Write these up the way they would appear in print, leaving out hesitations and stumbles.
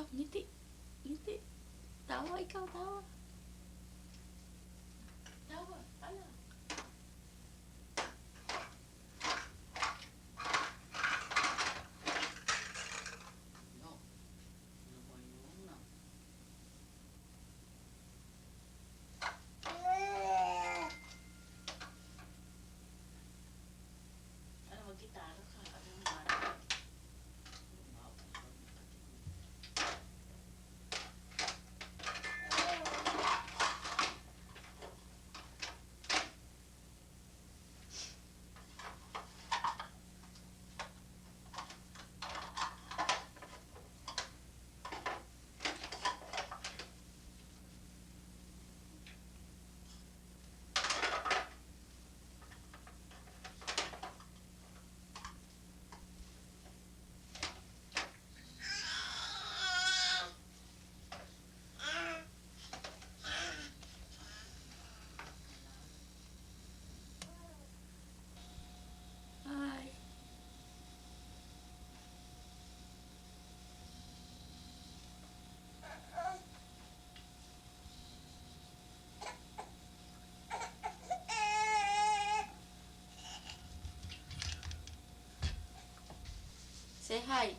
Ngiti. Ngiti. Tawa ikaw, tawa. Tawa, ala. No. Ano ko yung na? Ano, mag-gitara ka. Ano yung mara? Hi. Say hi.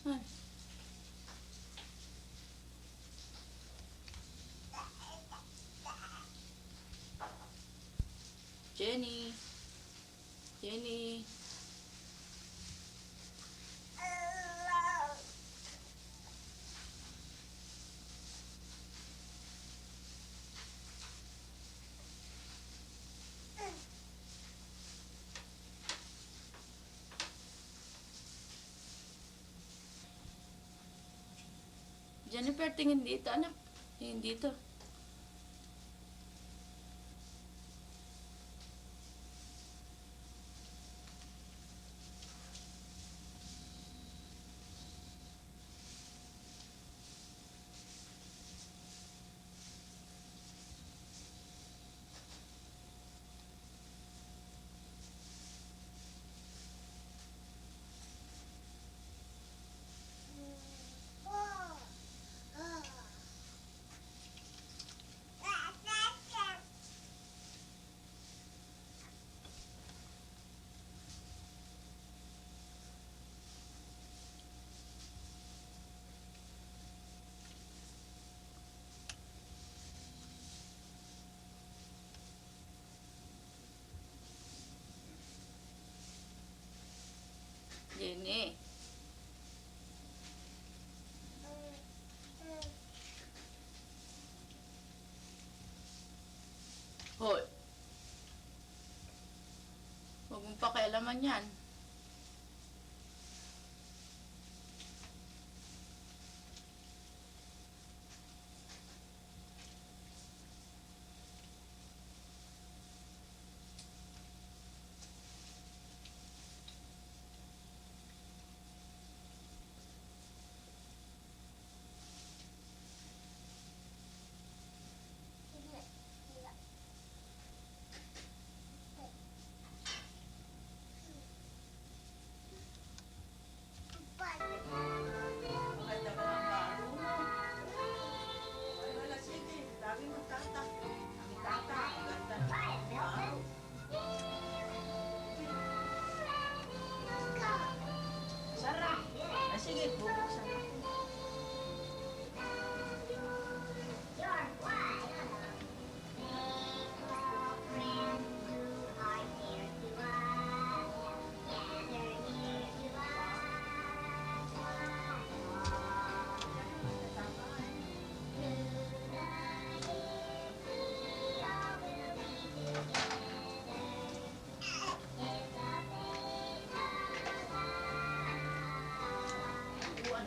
Hi. Jenny. Jenny. Jennifer, tingin dito, anak. Tingin dito. Jenny. Hoy. Huwag mong pakialaman yan. Maganda ba ang baro mo? Ay, wala, sige. Lagi magtata. Ang tata, ang ganda ng baro. Sarap. Ay, sige, bubuksan ako. Uwan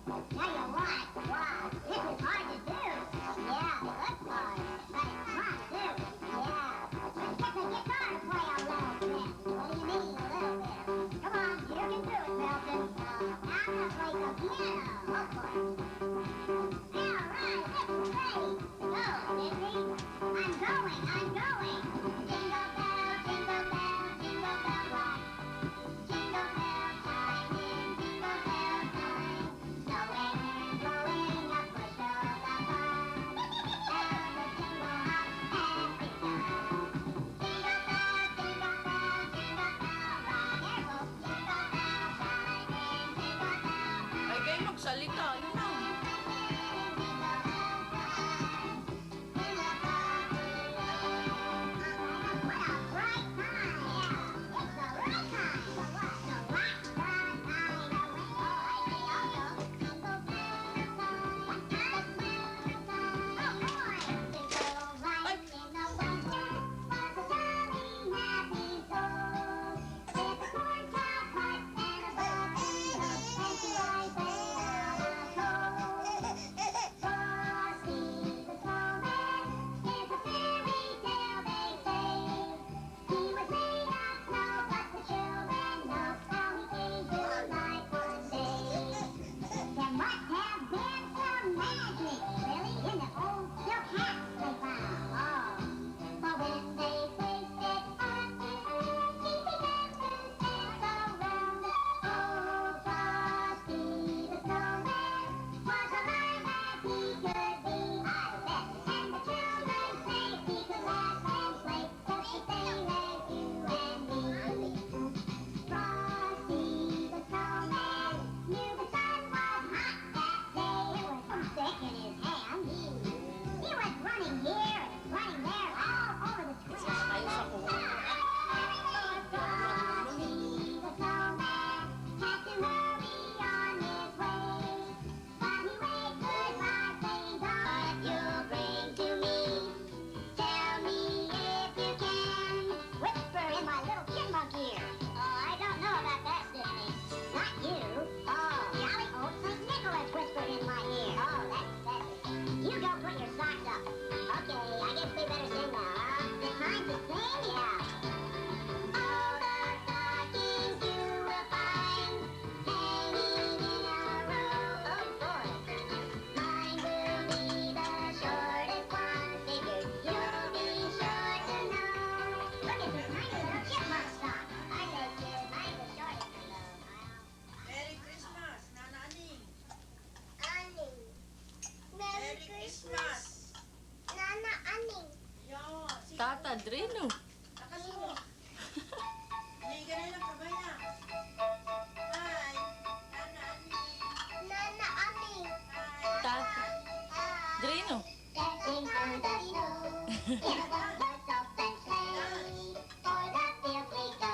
Now you watch. Wow, this is hard to do. Yeah, it looks hard, but it's fun too. Yeah. Let's get the guitar to play a little bit. What do you mean a little bit? Come on, you can do it, Milton. Now I'm gonna play the piano. Oh boy. All right, this is ready. Go, Mindy. I'm going. Jingle bell, jingle bell, jingle bell rock. Jingle bell time in jingle bell time. Snowing and blowing a bushel of fun. Bells will jingle hop every time. Jingle bell, jingle bell, jingle bell rock. Jingle bell time in jingle bell time. Ay, kayo magsalita. Ano na? Merry Christmas, Nana Aning. Merry Christmas. Nana Aning. Yo, sige. Tata Drino. Nakasuot. Hindi ka na lang kamay na. Hi, Nana Aning. Nana Aning. Hi. Tata Drino. Dancing through the snow. In a one-horse open sleigh. O'er the fields we go.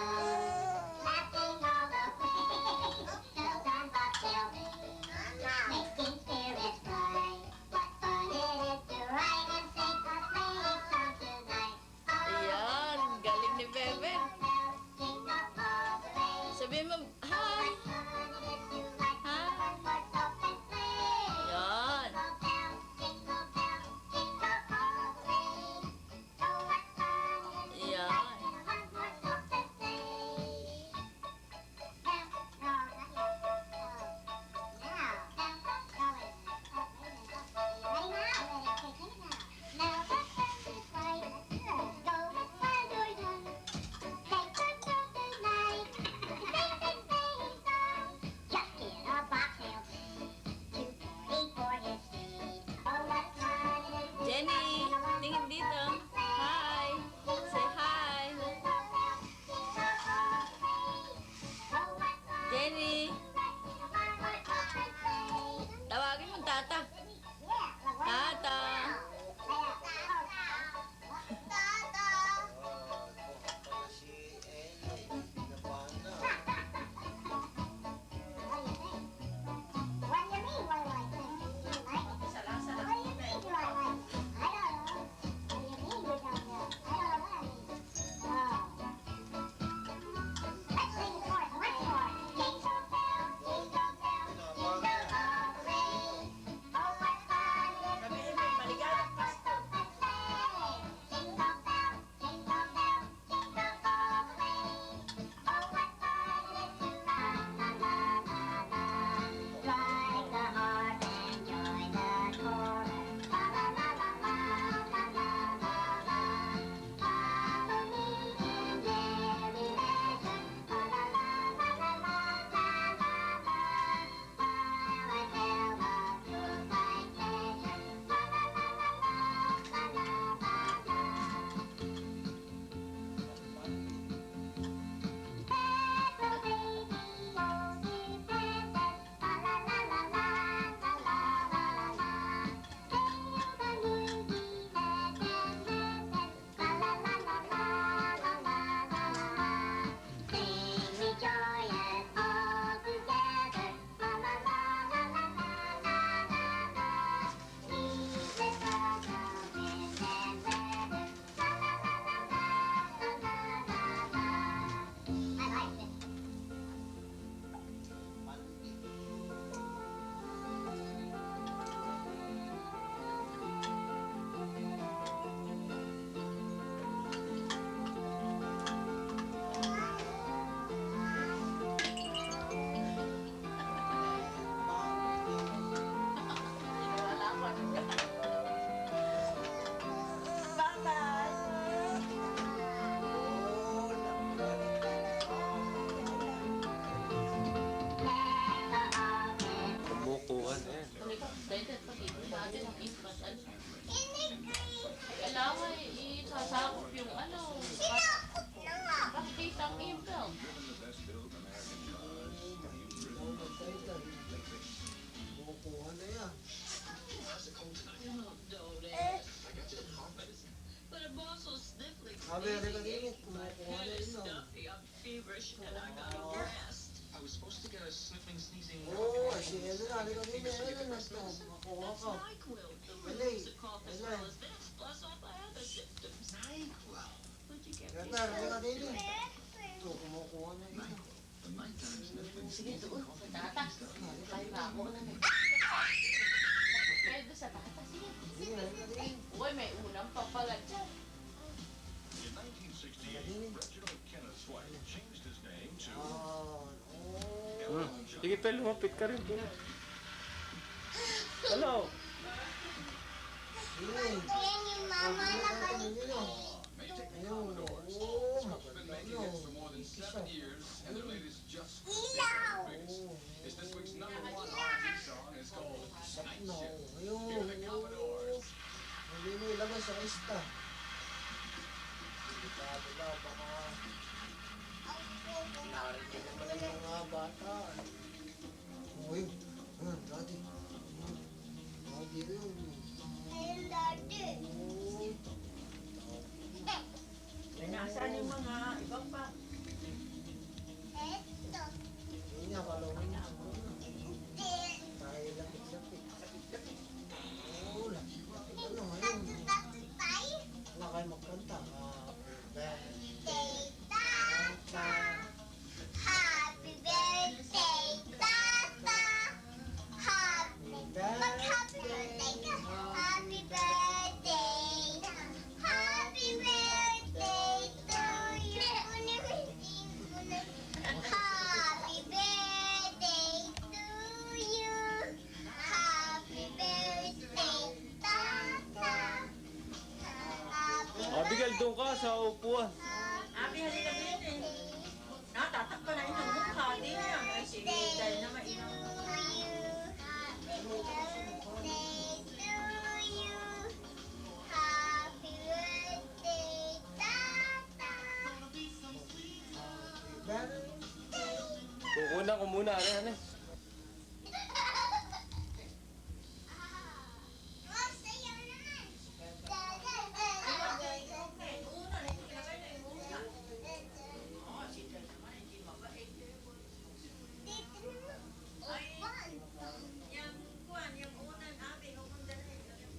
Laughing all the way. Bells on bobtail ring. Making spirits bright. What fun it is to ride and sing a sleighing song tonight. Ayan, galing ni Bebe. Jingle all the way. Sabihin mo, hi. What fun it is to ride in a one-horse open sleigh. Ayan. Jingle bell, jingle bell, jingle all the way. Ayan. Halika, pwede. Pag-ibig natin ang ispat. Kailangan isasakop yung ano. Bakit ang impel? Kukuha na yan. Sabi, halika din. Kumukuha na yun. Oo, si Ellen, halika din. Ellen, makuha ka. Ellen, Ellen. Gata, halika din. Ito, kumukuha na yun. Sige, doon. Sa tatas. Tayo na ako na. Pwede sa tatas. Sige. Sige, halika din. Uy, may unang papagat dyan. Sige, Pel, lumapit ka rin. Hello. Sige. Ayan yung mama na kanina. Ayun, oo, maganda yun. Isa. Ilaw! Oo. Sakno. Ayun, oo. Hindi mo ilagay sa ista. Sabi na, baka narinig naman ng mga bata. Uy, dati. Dito yun. Ayun, dati. Oo. Eh, nasaan yung mga ibang pa? Eto. Yun nga, kalawin na. Hindi. Tayo lapit-lapit. Oo, lapit-lapit. Ano, ayun. Tatay, tayo. Wala kayo magkanta. Happy birthday, Tata. Happy birthday ka. Happy birthday. Happy birthday to you. Happy birthday to you. Happy birthday, Tata. Abigail, doon ka sa upuan. Abi, halika din eh. Tatakpan na yung mukha din yan. Ay, sige, dahil na mainam. Kukunan ko muna. Ano? Yung kuwan, yung unan, abi, humundan na yun.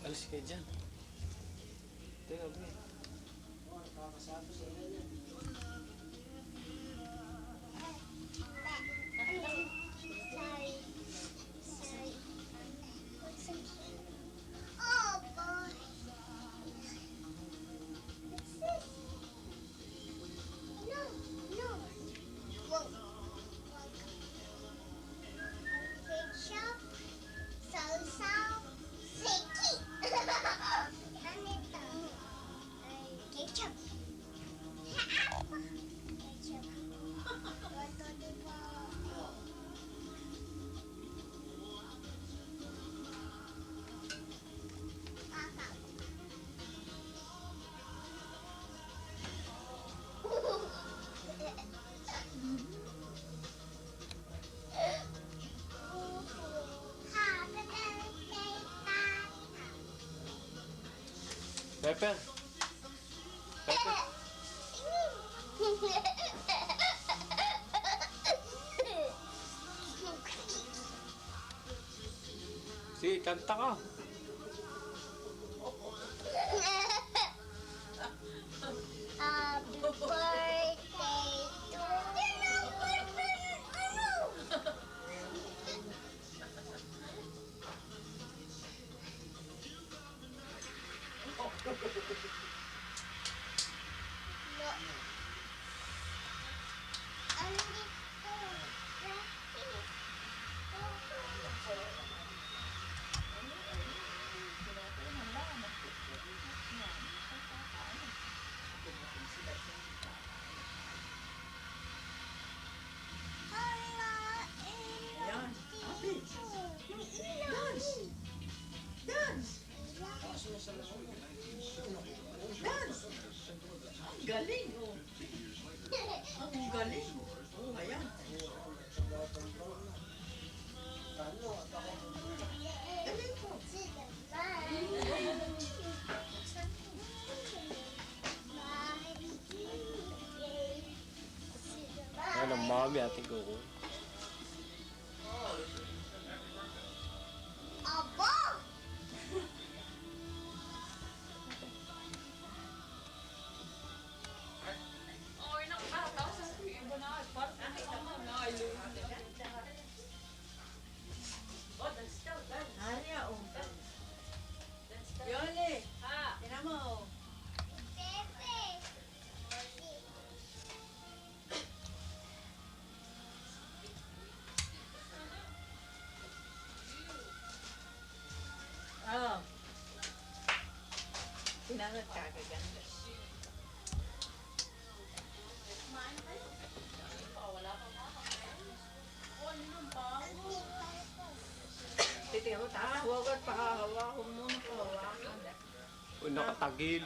Alis kayo dyan. Teka, ba? Kakasabi sa inyo. Sorry. Sorry. Oh, boy. What's this? No, no. Whoa. Ketchup, salsa, seki. Ano ito? Ketchup. Ketchup. Ito, diba? Pepper. Pepper. Sige, kanta ka. Happy birthday to you. sa loob. Dance! Ang galing, oh. Ang galing. Oh, ayan. Ano, at ako. Galing ko. Ayun ang mami ating kuko. Aba! Arya, oh. Yole. Tingnan mo, oh. Pepe! Oh. Tinangat ka, gaganda. Titingnan mo, hawakan pa, hawakan mo, hawakan. Uy, nakatagil.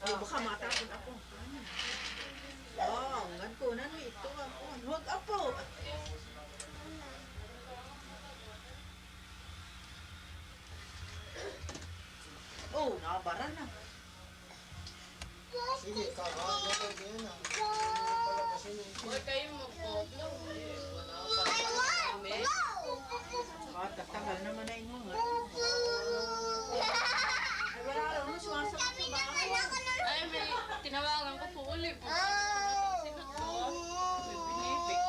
Oh, baka matapon ako. Oh, nagkunan mo ito ako. Huwag apo. Oh, nakabara na. Sige, kakaano ko din ah. Palakasin yung Huwag kayong mag-photo. Wala pa kami. Tatagal naman na inyo nga. Ay, wala raw mo sumasagot sa bahay. Ay, may tinawagan ko po ulit. Sino to? May binibig.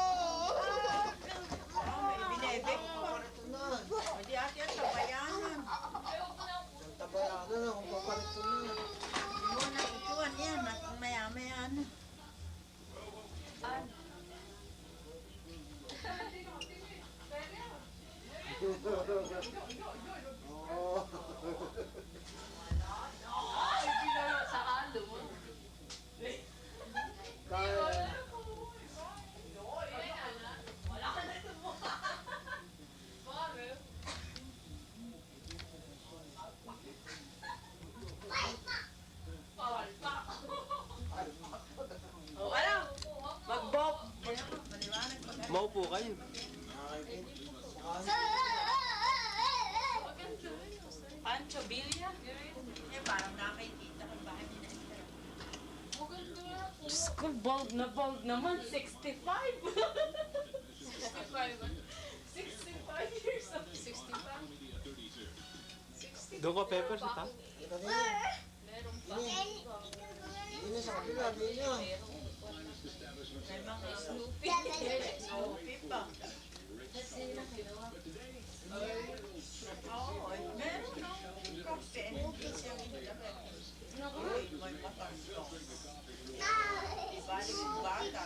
Oh, may binebek pa. paparitunan. Hindi ate at sabayanan. Ang tabayanan na kung paparitunan. Hindi mo na ikuan yan. At maya-maya na. Oo. Sa halo mo. Kaya. Oh, alam. Magbok. Maliwanag pa. Maupo kayo. Pancho Villa? Eh, parang nakikita ko bahay nila. Diyos ko, bald na bald naman. 65. 65 years old. 65. Doon ka, Pepper, sa taas. Meron pa. Ini sa kabila, di niya. May mga Snoopy. Snoopy pa. Oo, meron ng kape. Snoopy siyang ilagay. Uy, may matangkong. Ibalik yung bata.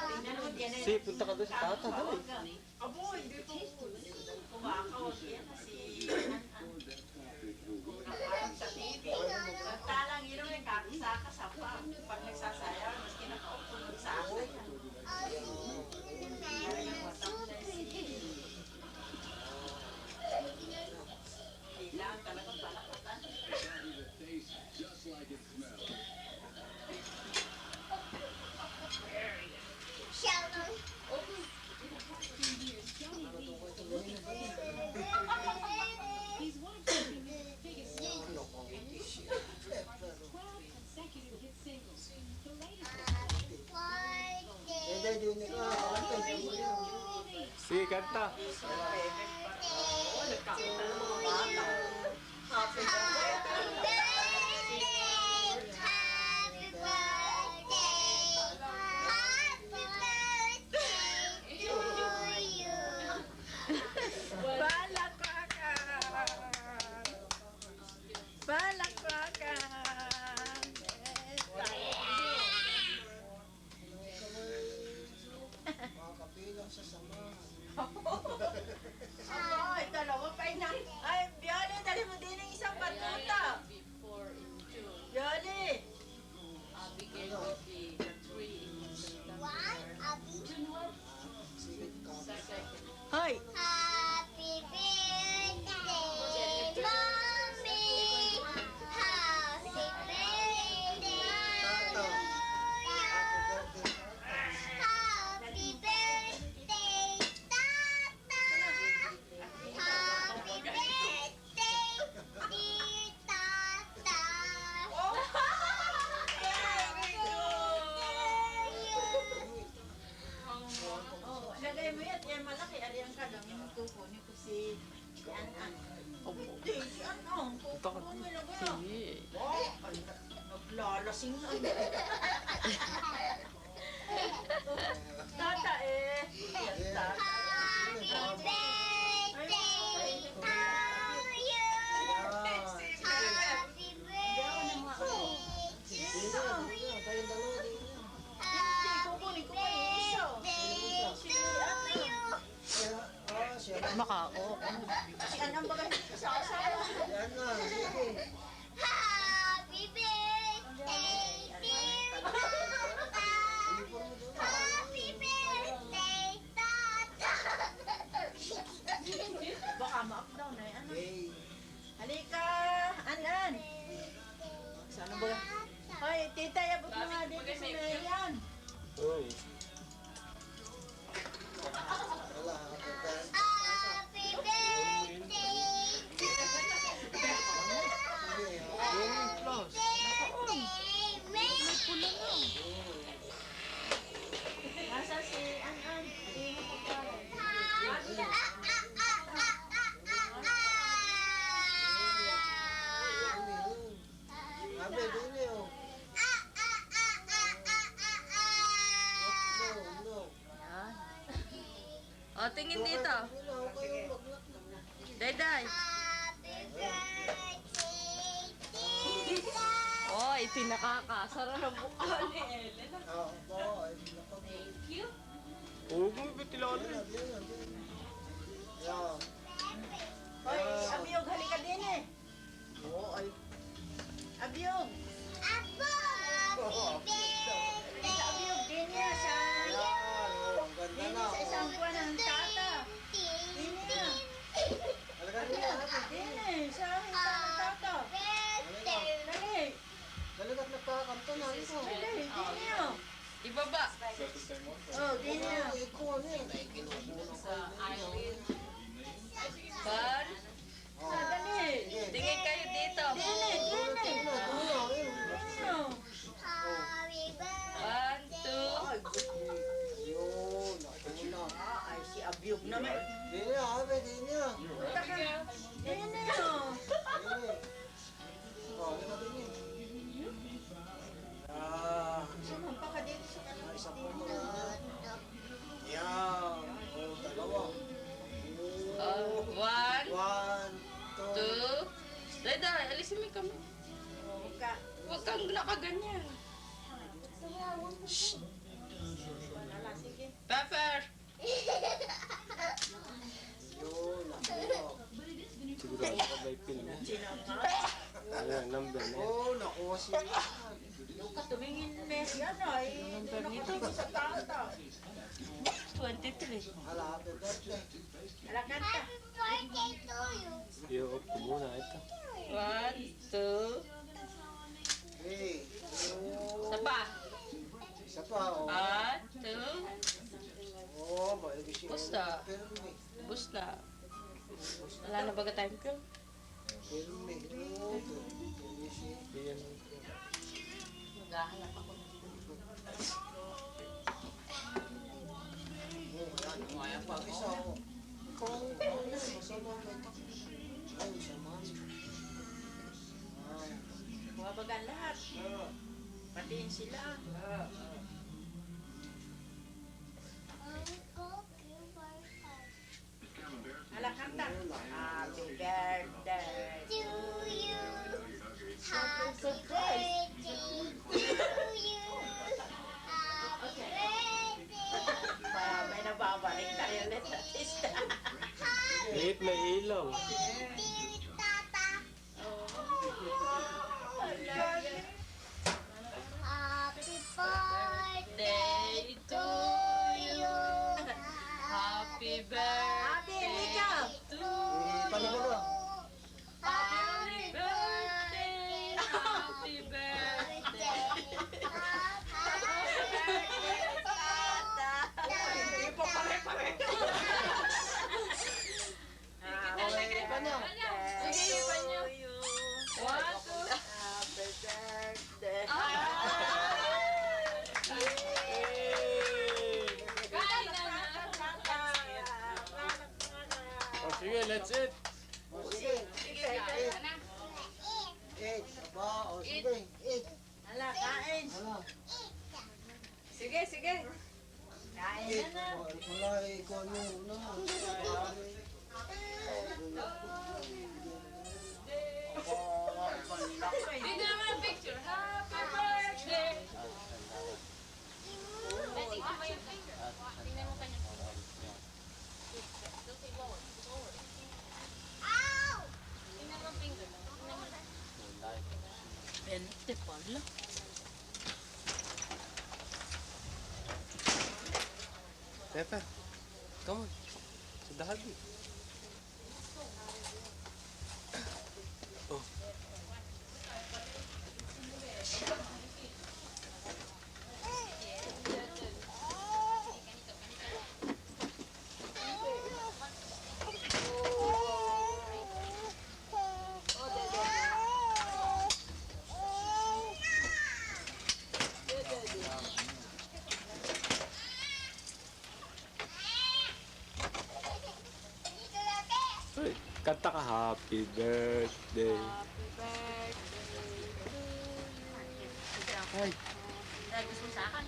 Tingnan mo dyan eh. Si, punta ka doon sa tata. Dali. Abo, hindi ko kumakawag yan si An-An. Sa TV. Talang yun ang kakisaka sa pag nagsasayaw, mas kinakaupo sa akin. Kailangan talagang palakatan. Hindi, di niya ka. Sige, kanta. Oo, nagkakita ng mga bata. Happy Makabilang sa sama. Ay, dalawa pa ina. Ay, Biole, dali mo din ang isa kukunin ko si An. Opo. Hindi, si An. Kukunin na ko na. Sige. Naglalasing na. Tata eh. Tata. Happy birthday to you. Happy birthday. Sino? Kayong dalawa din. Hindi, kukunin ko pa yung isa. Birthday to you. Siya. Makao. Si An ang bagay sa asawa. Yan na, sige. Happy birthday, dear Papa. Happy birthday, Tata. Baka ma-up-down na ano. Hey. Halika, An. Saan ba? Hoy, tita, yabot mo nga dito si Mayan. Uy. Wala, Happy birthday to Yung plus. Nasa si An. Hindi mo ko Abe, din yun. No. Yan. O, tingin dito. Wala ako kayo maglak. Dayday. Oy, pinakakasara ng mukha ni Ellen. Oo, ay, nako. Oo, kung bitilala. Yan. Hoy, Abiyog, halika din eh. Oo, ay. Abiyog. Sa Abiyog din niya sa... Yan, ang ganda Din na. niya sa isang buwan ng tata. Din niya. Talaga niya, Abe. Din eh, sa hintang ng tata. Dali. Talagat nagkakanto na ito. Dali, din niya. Ibaba. Oh, din niya. Oo, ikaw ano yun. Ay, kinukulang kayo din. Ban. Dali. Tingin kayo dito. Din eh, din eh. Ito na, ito na, ayun. Din niya. 1, 2. Ay, Yun, ito na. ay, si Abiyog naman. Di niya, Abe, di niya. Punta ka. Din niya. Di niya. Oo, ito din niya. Yan. Sumampa ka dito sa kanila. Isa po mo na. Yan. Oo, dalawa. Oo. 1, 1, 2. 2. Dayday, alisin mo kami. Huwag ka. Huwag kang nakaganyan. Wala, sige. Pepper. Yun, nakuha. Siguro ako may film. Sino ka? Ayan, number na. Oo, nakuha siya. Yung katumingin Messi, ano, ay nakatingin sa tata. 23. Hala, happy birthday. Alakan ka. I-off ko muna ito. 1, 2. Hey, Isa pa. isa pa, oh. 1, 2. Oo, maibig siya. Basta. Pirmi. Bus na. Wala na baga time ko. Pirmi. Oo, pirmi siya. Iyan. Maghahanap ako. Oo, yan. Pag isa, oh. Kung, masama ka ito. Ay, masama. Ay. Bumabagan lahat. Patiin sila. Alakan ka. Happy birthday. May nababalik tayo ulit sa tista. Wait, may ilaw. Day to you. Happy birthday to Panigalo. Happy birthday. Happy birthday. Hindi pa pare-pare. Okay, paano? Sige, let's eat. O sige, eat. Eat. Aba, o sige, eat. Hala, kain. Ano? Sige, sige. Kain Eat. na na. Wala, ikaw ano. Dito naman ang picture. Happy birthday! Ay, tingnan mo yung picture. Tingnan mo kanya. Tingnan mo ang finger. Tingnan mo. 20 pala. Pepper, come on. Sa dahagi. Oh. Uy, kanta ka happy birthday. Happy birthday. Ay, Dahil gusto mo sa akin.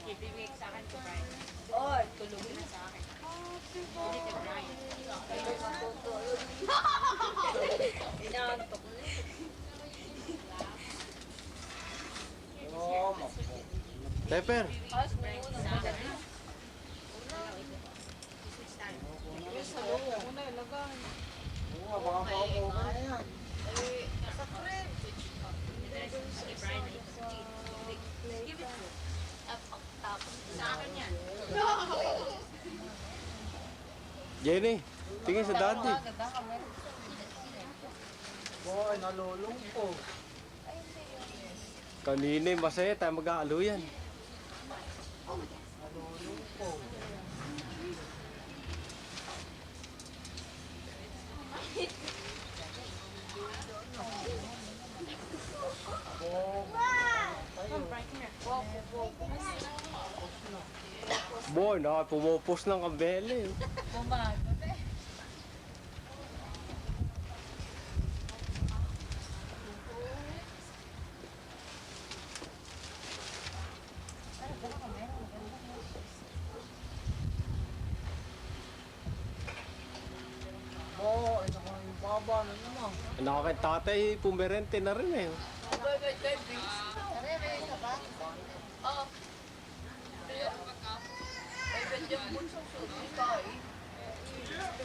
Ibibigay sa akin ko, Brian. Oh, tulungin na sa akin. Hindi ka Brian. Inaantok na. Oh, mapo. Pepper. Oo, baka maupo ka na yan. Sa akin yan. Jenny, tingin sa daddy. Boy, nalulungkot. Kanina yung masaya tayo mag-aaluyan. Nalulungkot. Boy, pumupos ng kabele. Oo, ito ko yung baba na naman. Anak kay tatay, pumerente na rin eh. Oo.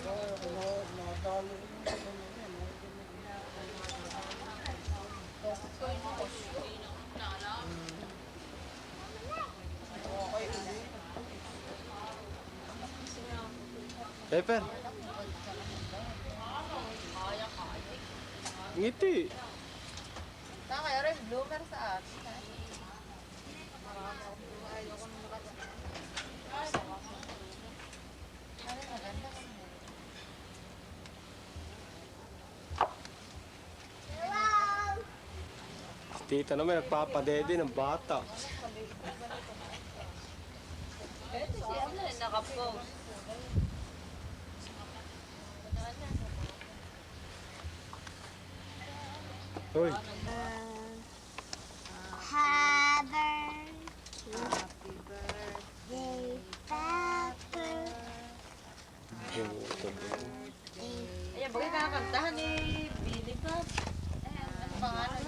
Oo, nakadalo rin naman yan. Okay, hindi. Pepper. Ngiti. Tama, rin bloomer sa atin. Tita naman nagpapadede ng bata. Ito siya na, nakapost. Hoy, Happy birthday, Pepper. Ayan, bagay kakantahan ni Billy pa. Ano pangalan?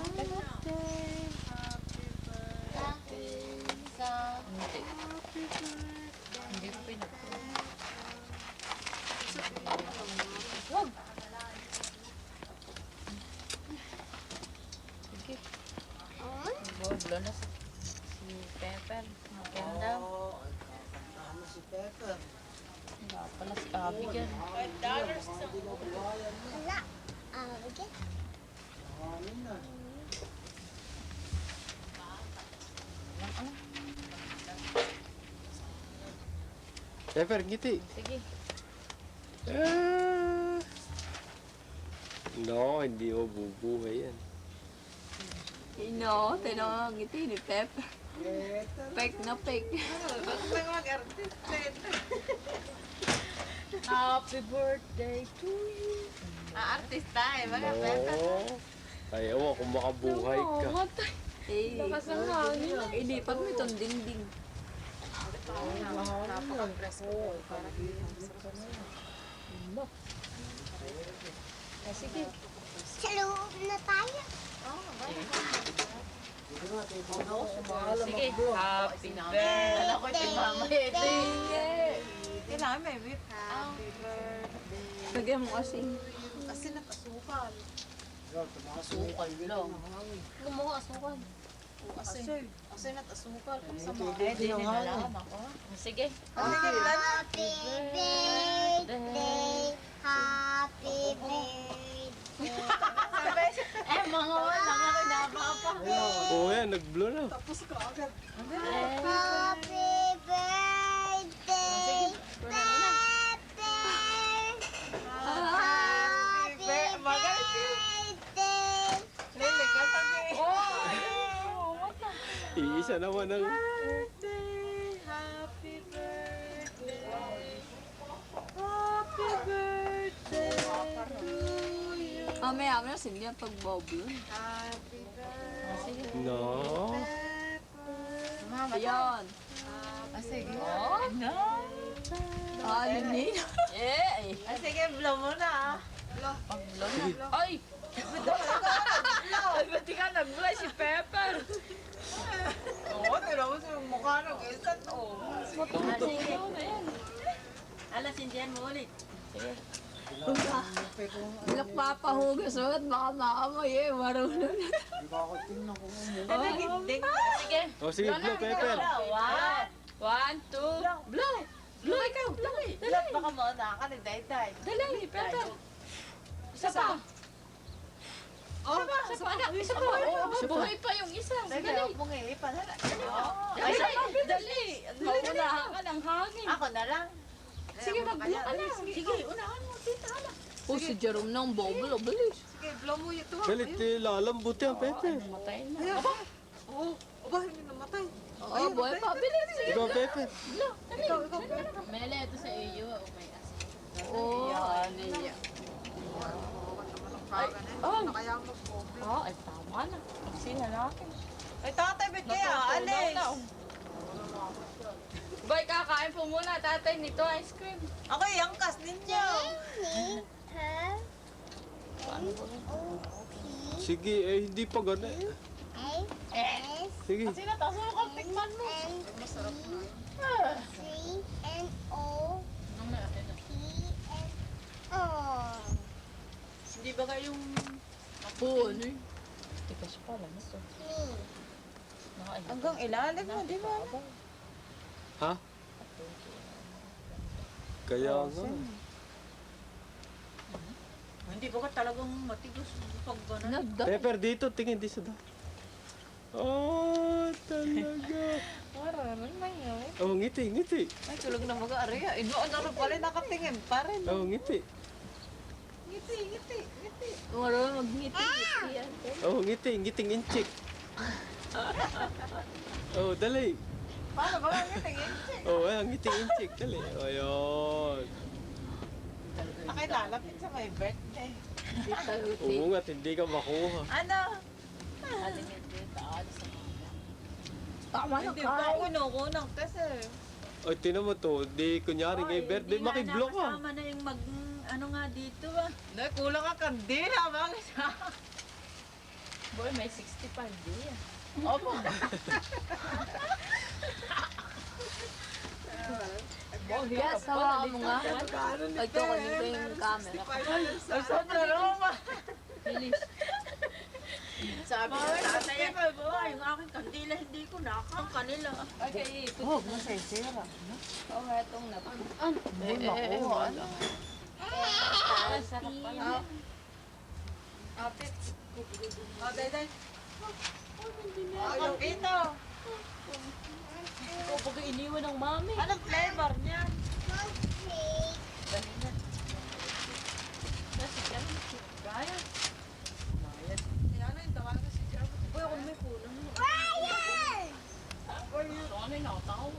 Hindi ko pinag-print. Wag! Sige. Boblo na si Pepper. Maganda. Oo, kantahan mo si Pepper. Wala pala si Abby dyan. $5 sa Hindi mo buhayan mo. Wala. Okay. Hangin na. Pepper, ngiti. Sige. Ah. No, hindi mo bubuhay yan. No, tinawag ngiti ni Pep. Pepper. Fake na fake. Ba't may mag-arte? Happy birthday to you. Artista eh, mga peta. Oo. Ay, ewan kung makabuhay ka. Matay. Lakas ng hangin. Ilipat mo itong dingding. Napaka-presko po. Sige. Sa loob na tayo. Sige. Happy birthday. Alam ko si mama. Kailangan may whip. Happy birthday. Lagyan mo kasi. Kasi nakasukal. Asukal lang. Gumawa asukal. Kasi natasukal. Sa Hindi, mga hindi na nga lang. Sige. Happy birthday. Happy birthday. Mga wala nga kinababa. Oo yan, nag-blow na. Tapos ka agad. Happy birthday. Happy birthday. Lili ka sabi. Iisa naman ang... Birthday, happy birthday. Happy birthday to you. Mamaya mo na sige pag-boblo. Happy birthday. No. Ayan. Sige. No. Nini. Eh. Sige, blow mo na. Ay! Ay, ba't di ka nag-blow si Pepper? Oo, tira mo sa mukha ng isat. Sige. Alas, hindihan mo ulit. Nagpapahugas mo at baka maamoy eh. Marunong na. Hindi ka ako tingnan ko mo. Nagiging. Sige. O sige, blow, Pepper. One, two. Blow. Blow ikaw. Blow eh. Lahat baka mo na ka ni Dayday. Dali, Pepper. Isa pa. Oh, Isa pa, anak. Isa pa. Buhay pa yung isa. Dali, Dali. huwag mong iipan. Dali. Maunahan ka ng hangin. Ako na lang. Sige, mag-blow ka lang. Sige, unahan mo, tita. Oh, si Jerome nang boblo. Bilis. Sige, blow mo yung tuwa. Galit, lalambuti ang Pepper. Matay na. Oo, aba, hindi namatay. Oh, buhay pa. Bilis. Sige. Ikaw, Pepper. Ikaw. Mele, ito sa iyo. Oh, may asin. Oh, niya. Ay, ay, tama na. Kasi natin. Ay, tatay, ba't kaya? Alis. Boy, kakain po muna tatay nito ice cream. Ako yung ninyo. Sige, eh, hindi pa gana. Sige. Kasi natasukal, tikman mo. Hindi ba kayong... Oo, ano yun? Tikas pala, nito. Hanggang ilalim mo, di ba? Ha? Kaya nga. Hindi ba ka talagang matigas pag gano'n? Nagda. Pepper, dito. Tingin, di sa da. Oh, talaga. Parang nangyari. Oh, ngiti, ngiti. Ay, tulog na mag-aari. Doon ano pala nakatingin pa rin. Oh, ngiti. Ngiti. Marunong mag-ngiti. Oh, ngiti. Ngiting inchik. Oh, dali. Paano ba ang ngitingin? Oh, ay, ngiting inchik. Dali. Oh, yun. Nakilalapit sa may birthday. Oo nga, hindi ka makuha. Ano? Tama na Hindi ba ako kinukunang kasi? Ay, tinan mo to. Di, kunyari ngay birthday, makiblock ka. Kasama na yung ano nga dito ah. Dahil kulang ka kandila. Bakit? Boy, may 65 day. Opo. Yes, hawakan mo nga. Ay, ito, kanina yung camera. Ay, sobra naman. Bilis. Sabi ko tatay, yung aking kandila hindi ko nakang kanila. Okay, ito. Huwag mo siya sira. Oh, etong napan. Ano? Sarap pala. Apit. Oh, day. Ang ito. Oh, pag iniwan ng mami. Anong flavor niyan? Kaya. Ano yung tawag ko si Jam? Uy, ako may kulang. Ano yung nakatawa?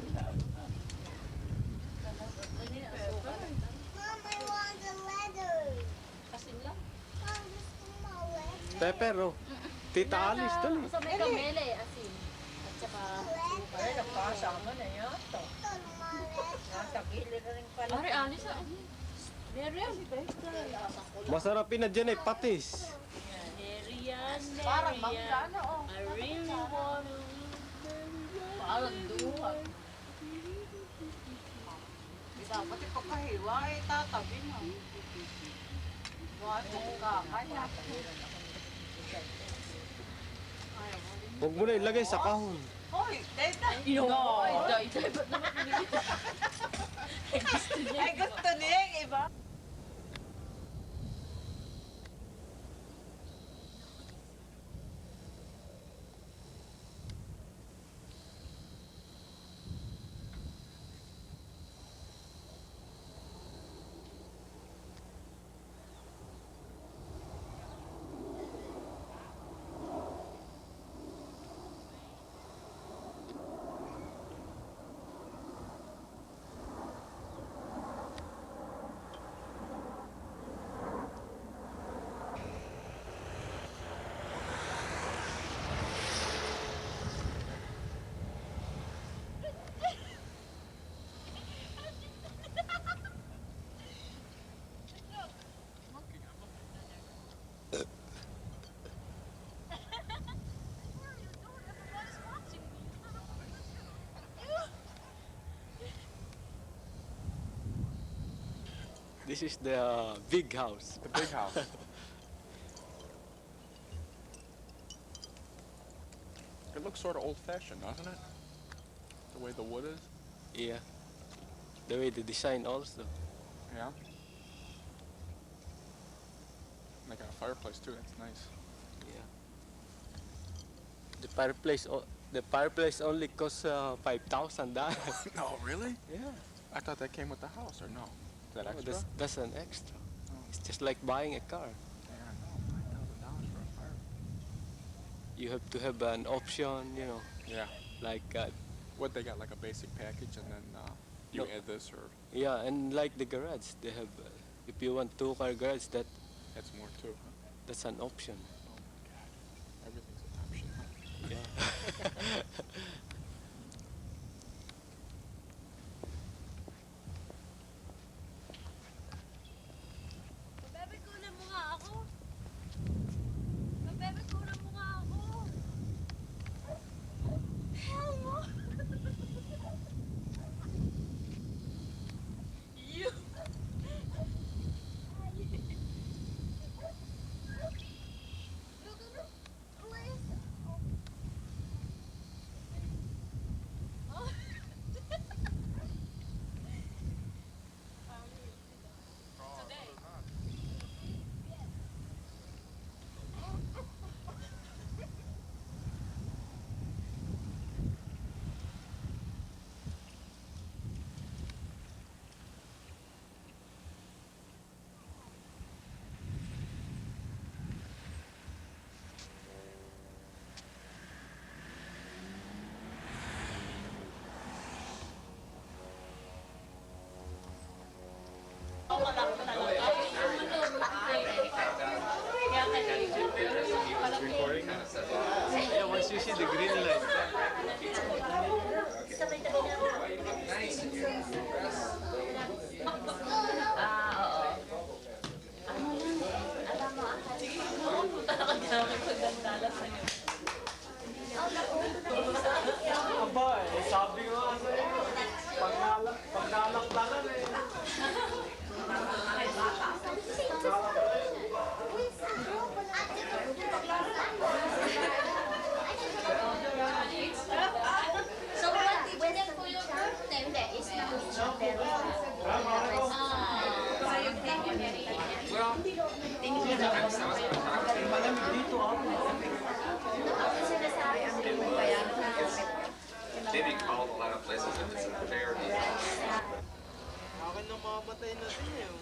pepper, oh. Tita Alice, dali. Sa may kamele, asin. At saka suka. Ay, nagkasama na yata. Nasa gilid na rin pala. Ari, alis ah. Meron. Masarap na dyan eh, patis. Herian, Parang mangga na, oh. I really wanna Parang duha. Dapat ipagkahiwa ay tatabi na. Bakit kaya? Huwag mo na ilagay sa kahon. Hoy, dayta. No. Ay, ba't naman pinili? Ay, gusto niya yung iba. This is the big house. The big house. It looks sort of old-fashioned, doesn't it? The way the wood is. Yeah. The way the design also. Yeah. And they got a fireplace too. That's nice. Yeah. The fireplace only costs $5,000. No, really? Yeah. I thought that came with the house, or no? Is that Oh, extra? that's an extra. Oh. It's just like buying a car. Yeah, I know. $5,000 for a fireplace. You have to have an option, you know, Yeah. like What, they got like a basic package, and then you No. add this, or yeah, and like the garage, they have. If you want two-car garage, that's more too? Huh? that's an option. Oh my God. Everything's an option. Huh? Yeah. Bebe, kunan mo nga ako. Bebe, kunan mo nga ako. Hell mo. You. Yeah, once you see the green light. Aba, sabi ko nga sa'yo, pagkalak-talan eh. So when po yung birthday, hindi, is na pero Maybe call a lot of places if it's unfair. Akin nang mamatay na din eh.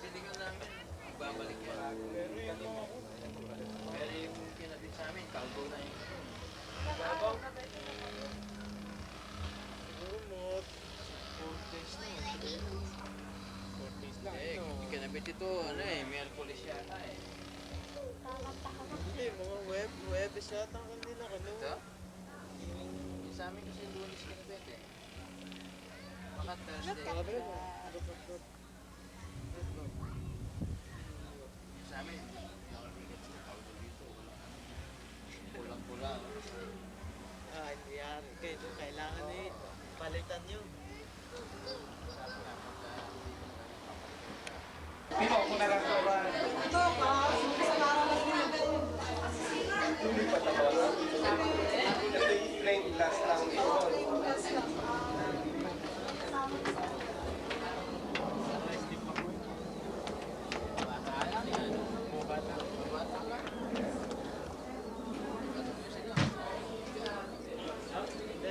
Piligan namin, babalik yan. Pero yung kinabit sa amin, kalbo na yun. Siguro mo, 4 days na. 4 days lang. Eh, kinabit 22, ano eh, Miyerkules yata eh. Hindi, mga Webes yata ang kanila, ano? Ito? Yung sa amin kasi Lunes ka na pwede eh. Baka Thursday. Yung sa amin, pulang-pula. Ah, hindi yan. Kailangan eh, palitan yun.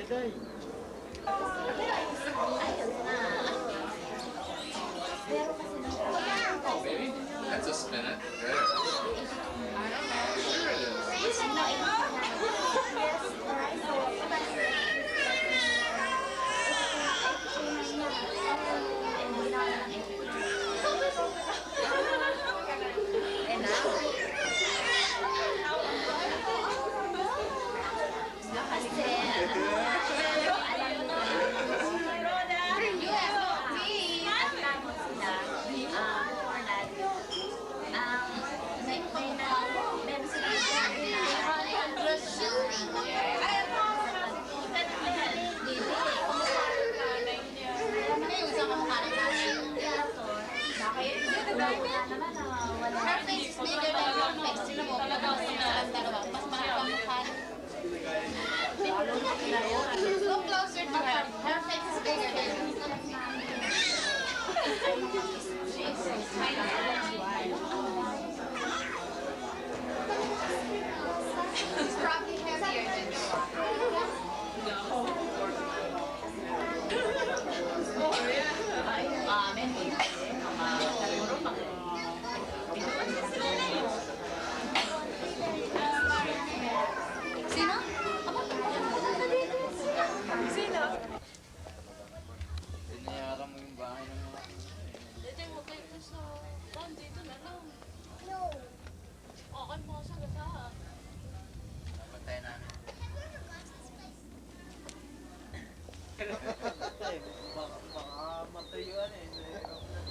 Day. Maybe? That's a spinach. Sure it is. Her face is bigger than your face. Sino mo? Talagang silang dalawa. Mas mahal mukha. Go closer to her. Her face is bigger than yours. She's probably heavier than you. Sino? Sino? Binayaran mo yung bahay ng mga... Dito mo kayo sa down dito na lang. Okay mo sa gasahan. Napatay namin. Baka matayuan eh.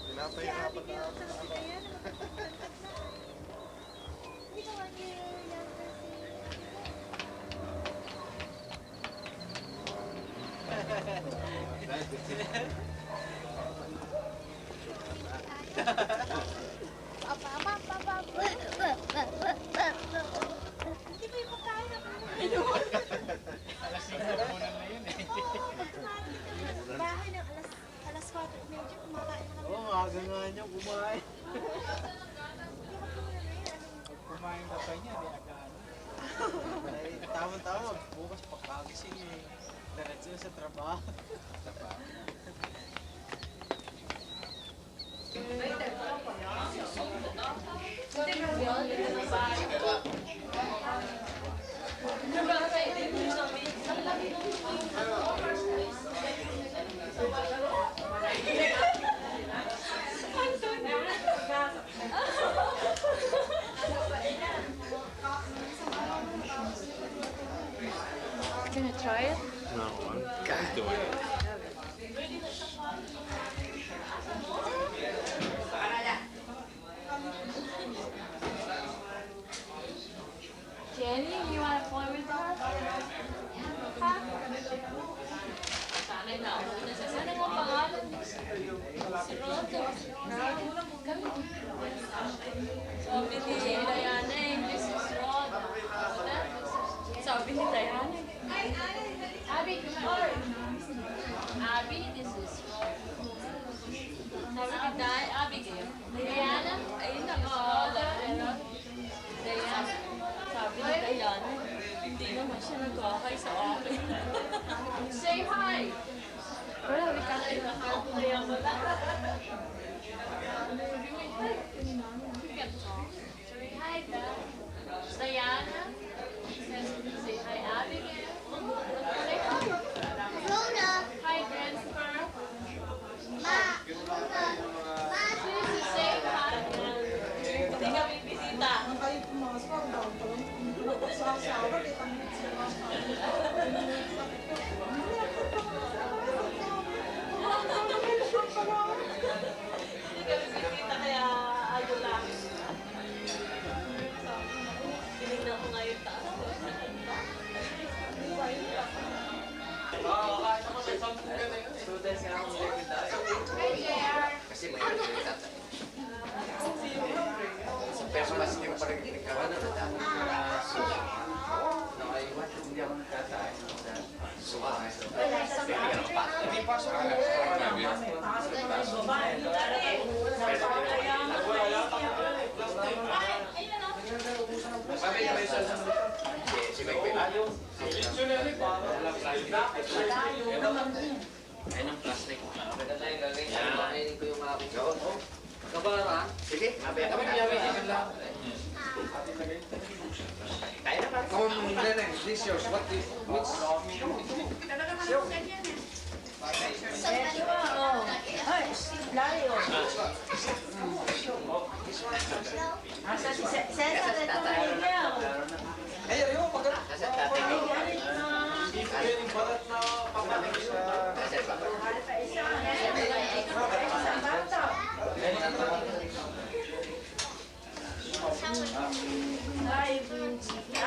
Pinapahirapan na ako. Hindi ba yung pagkain ako? Bahay ng alas 4 medyo kumakain na kami. Oo, aga nga niya kumain. Kumain ka pa niya, di agaan. Ay, tama-tama. Bukas pagkagising eh. Diretso na sa trabaho. Gonna try it? No, I'm doing it. Jenny, you wanna play with us? Ha? Sanay na ako. Ano mo pangalan? Si Rodo. Sabi ni Diana, this is Rod. Sabi ni Diana. Abby, come on. Abby, this is Rod. Sabi ni Abigail. Diana? Ayun na ko. Diana. Sabi ni Diana, hindi naman siya nag-okay sa akin. Say hi! Wala, we can't even talk. Diana. Say hi, Dad. Diana. Say hi, Abigail. Say hi. Luna! Hi, Jennifer. Ma! Luna! Ma! Susie, say hi. Students nga akong liquid tayo. Kasi may nagtatay. Pero mas hindi mo pa rin nagkaroon na dati. Nakaiwan, hindi ako nagtatay. Suka. Hindi pa suka. Si Mike ayaw. Ayun ang plastic. Pwede tayo gagawin. Makainin ko yung aking gawin. Kabara. Sige, mabaya kami. Kaya na ba? Come on, Lennon. This yours. What is... Which... Ayaw, yung pagkat... Nasa tatay. Yung balat na pamalig sa... Nasa baba.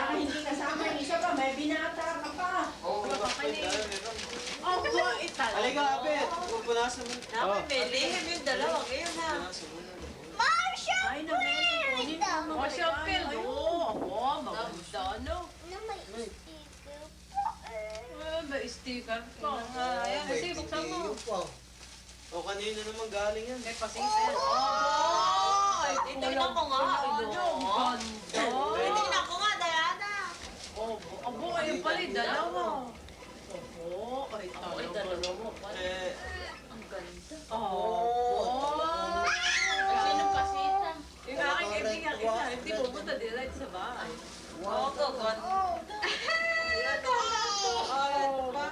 Hindi kasama yung isa pa, may binata ka pa. Halika, Abet. Pupunasan mo. May lihim yung dalawa, ngayon na. Ay, na meron. Marshall Field. Oo, maganda, no? May sticker pa. Ayan, kasi buksan mo. O, kanina naman galing yan. May pasingsa. Ay, tingnan ko nga. Ganda. Tingnan ko nga, Diana. Abo, ayun pala, dalawa. Abo, ay dalawa pala. Ang ganda. Oh. Sino pasita? Yung aking kaibigan isa, hindi pupunta direct sa bahay. Oo, ganda.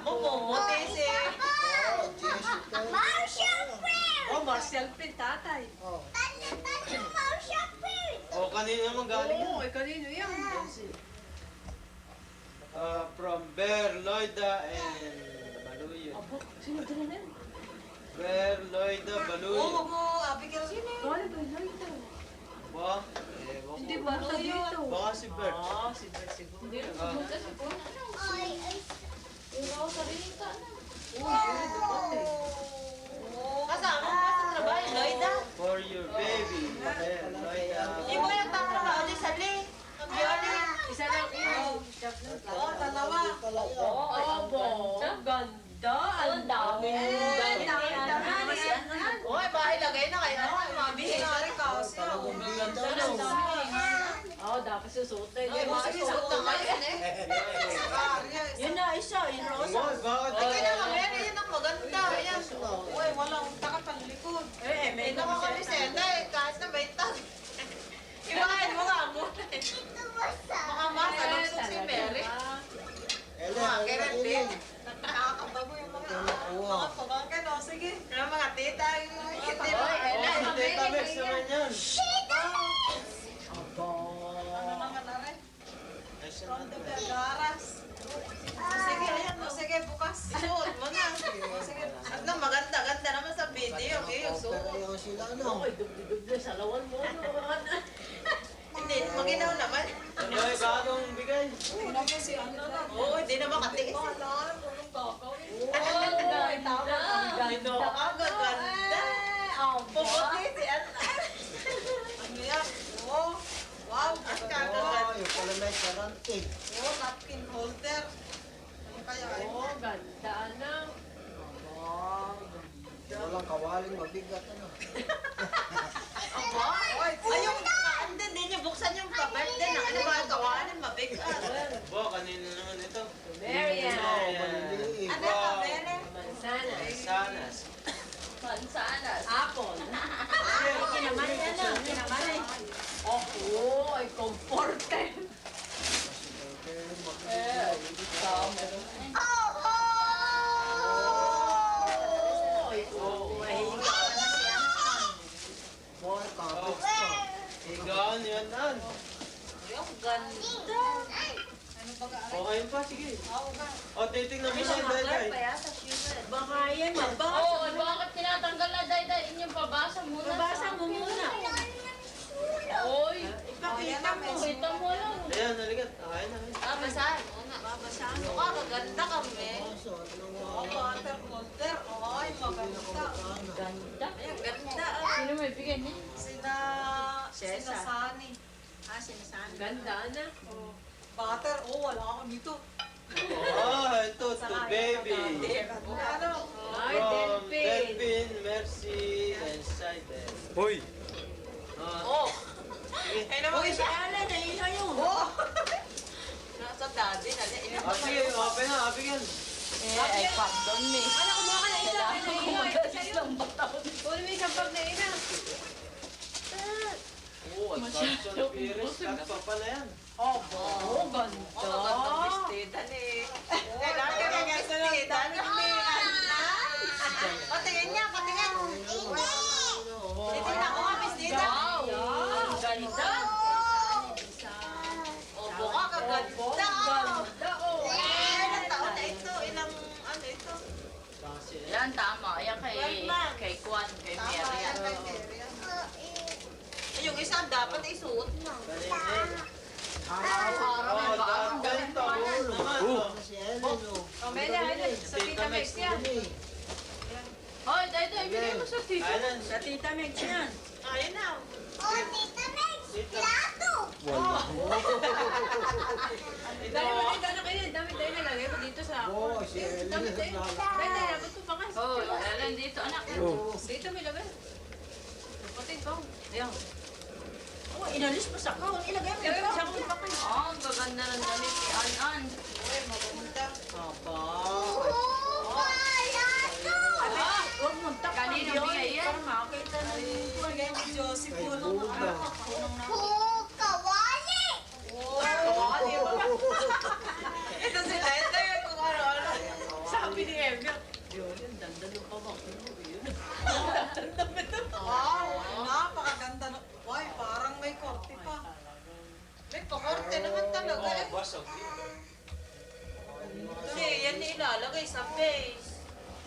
Mumuti si... Oh, Marcel Pin, tatay. O, kanina naman galing yan. Oo, ay kanino yan? From Bear, Loida, and Baluyo. Abo, sino dala na yun? Bear, Loida, Baluyo. Abigail. Sino yun? Wala ba yun? Ba? Ewan Hindi ko. ba ito dito? Baka si Bert. Si Bert siguro. Hindi rin pumunta si Puna. Yung ako sarili ka na. Kasama mo pa sa trabaho, Loida? For your baby. Bear, Loida. Hindi mo yung tatrabaho di sa li. Ang biyoli. Isa lang yun. Oo, dalawa. Oo, abo. Ganda. Ang dami. Oy, bahay lagay na kayo. Mabili na rin kasi. Ganda na. Oo, dapat susutin. Ay, susutin na kayo eh. Yun na, isa. Yung rosa. Oy, bakit? Ay, kailangan yun ang maganda. Ayan. Uy, walang takapang likod. May nakakamiseta eh, kahit na may tag. Ibahin mo nga mo. Mga masa, nagsus si Mary. Mga keren din. Nakakababo yung mga pamangkin. O, sige. Yung mga tita. Hindi ba? Oh, si Teta Bex naman yan. Ano naman na rin? Ay, siya From the na. Vergaras. Sige, ayan. O, sige, bukas. Isuot mo na. O, sige. At na, maganda-ganda naman sa video. Okay, suot. Ay, dubli-dubli sa lawan mo. Hindi, maginaw naman. Ay, bagong bigay. Oo, hindi naman katiis. Oo, ang ganda. Puputi si Anna. Ano yan? Oo. Wow, ang kagaganda. Yung pala may karantin. Oo, napkin holder. Ano kaya? Oo, ganda na. Walang kawaling mabigat ano. Aba? Ayun, kaandan din niya. Buksan yung papel din. Ano ba ang kawanan? Mabigat. Ba, kanina naman ito. Marian. Ano ka, Bere? Mansanas. Sanas. Mansanas. Apple. Kinaman yan na. Kinaman eh. Oo, ay komporte. Higaan yan, An. Yung ganda. Okay pa, sige. O, titignan mo siya, Day. Baka yan, mabasa. Oo, bakit tinatanggal na day inyong pabasa muna? Babasa mo muna. Oy, Ipakita mo. kita mo lang. Ayan, naligat. Akain na. Babasahin mo na. Babasahin mo. Kaganda kami. Oo, water ko. Jenny. Sina Sunny. Ganda na. Butter, wala ako dito. Oh, ito to baby. Ano? Ay, From Delphin. Delphin, Mercy, and Saiden. Hoy! Oh! Ay naman Uy, si isa. Alan, nahihila yun. Oh! Nasa daddy na. Sige, open na, bigyan. Ay, pardon me. Ano, kumuha ka na isa. Ay, Magalis lang ba tao? Kunin mo isang pag na ina. Oh, at Samson Pires, cut pa pala yan. Oh, ganda. Oh, magandang bestida ni. Eh, dami ka mga bestida ni. Patingin niya, patingin. Titignan ko nga bestida. Wow, ganda. Opo ka, kaganda. Ganda, oh. Ilang taon na ito? Ilang, ano ito? Yan, tama. Yan kay Kwan, kay Tama Mary. yan kay Mary. Ay, yung isa dapat isuot na. Araw-araw Oh, may bago. ganda, ulo naman. O, Mela, ano? Sa Tita Mex yan. Hoy, dahil ibigay mo sa tita. Alan, Sa tita Mex yan. Ayun na. Oh, Tita Mex, plato! Wala. Dahil mo rin gano'n kayo. Dami tayo nalagay mo dito sa... Oo, si Ellen Dami tayo. naglalakad. Dahil tayo, dapat pa kasi. Oh, Ellen, dito, anak. Oh. Dito may lagay. Kapatid ko. Ayan. Oh, inalis mo sa kahon. Ilagay mo. Ilagay mo sa kahon pa kayo. Oh, ang gaganda ng damit ni An-An. Uy, maganda. Aba. Ah, huwag mo tak. Kanino bigay yan? Para makakita ng... Bigay mo Josie po Kay nung Buda. Kawali! Oh, di ba? Ito si Lenda yun kung ano-ano. Sabi ni Emil. Yun, yung danda ng pamangkin mo. Yun. Wow, napakaganda na. Why, parang may korte pa. May pakorte naman talaga eh. Basag. Kasi yan ni ilalagay sa face.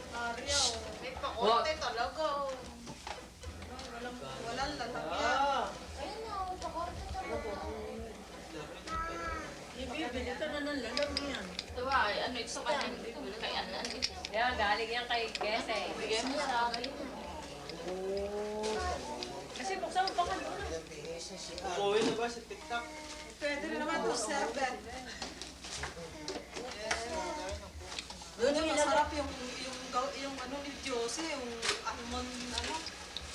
Mario, may pakorte talaga. Oh. Walang lalagyan. Ah, Ibibili ka na ng lalagyan. Ito ba, ano ito sa kanya? Kay An-An. Yan, galing yan kay Kese. Bigyan mo sa akin. Kasi buksan mo pa ka doon. umuwi na ba sa TikTok? Pwede rin naman to server. Doon yung masarap yung ano ni Josie, yung almond ano.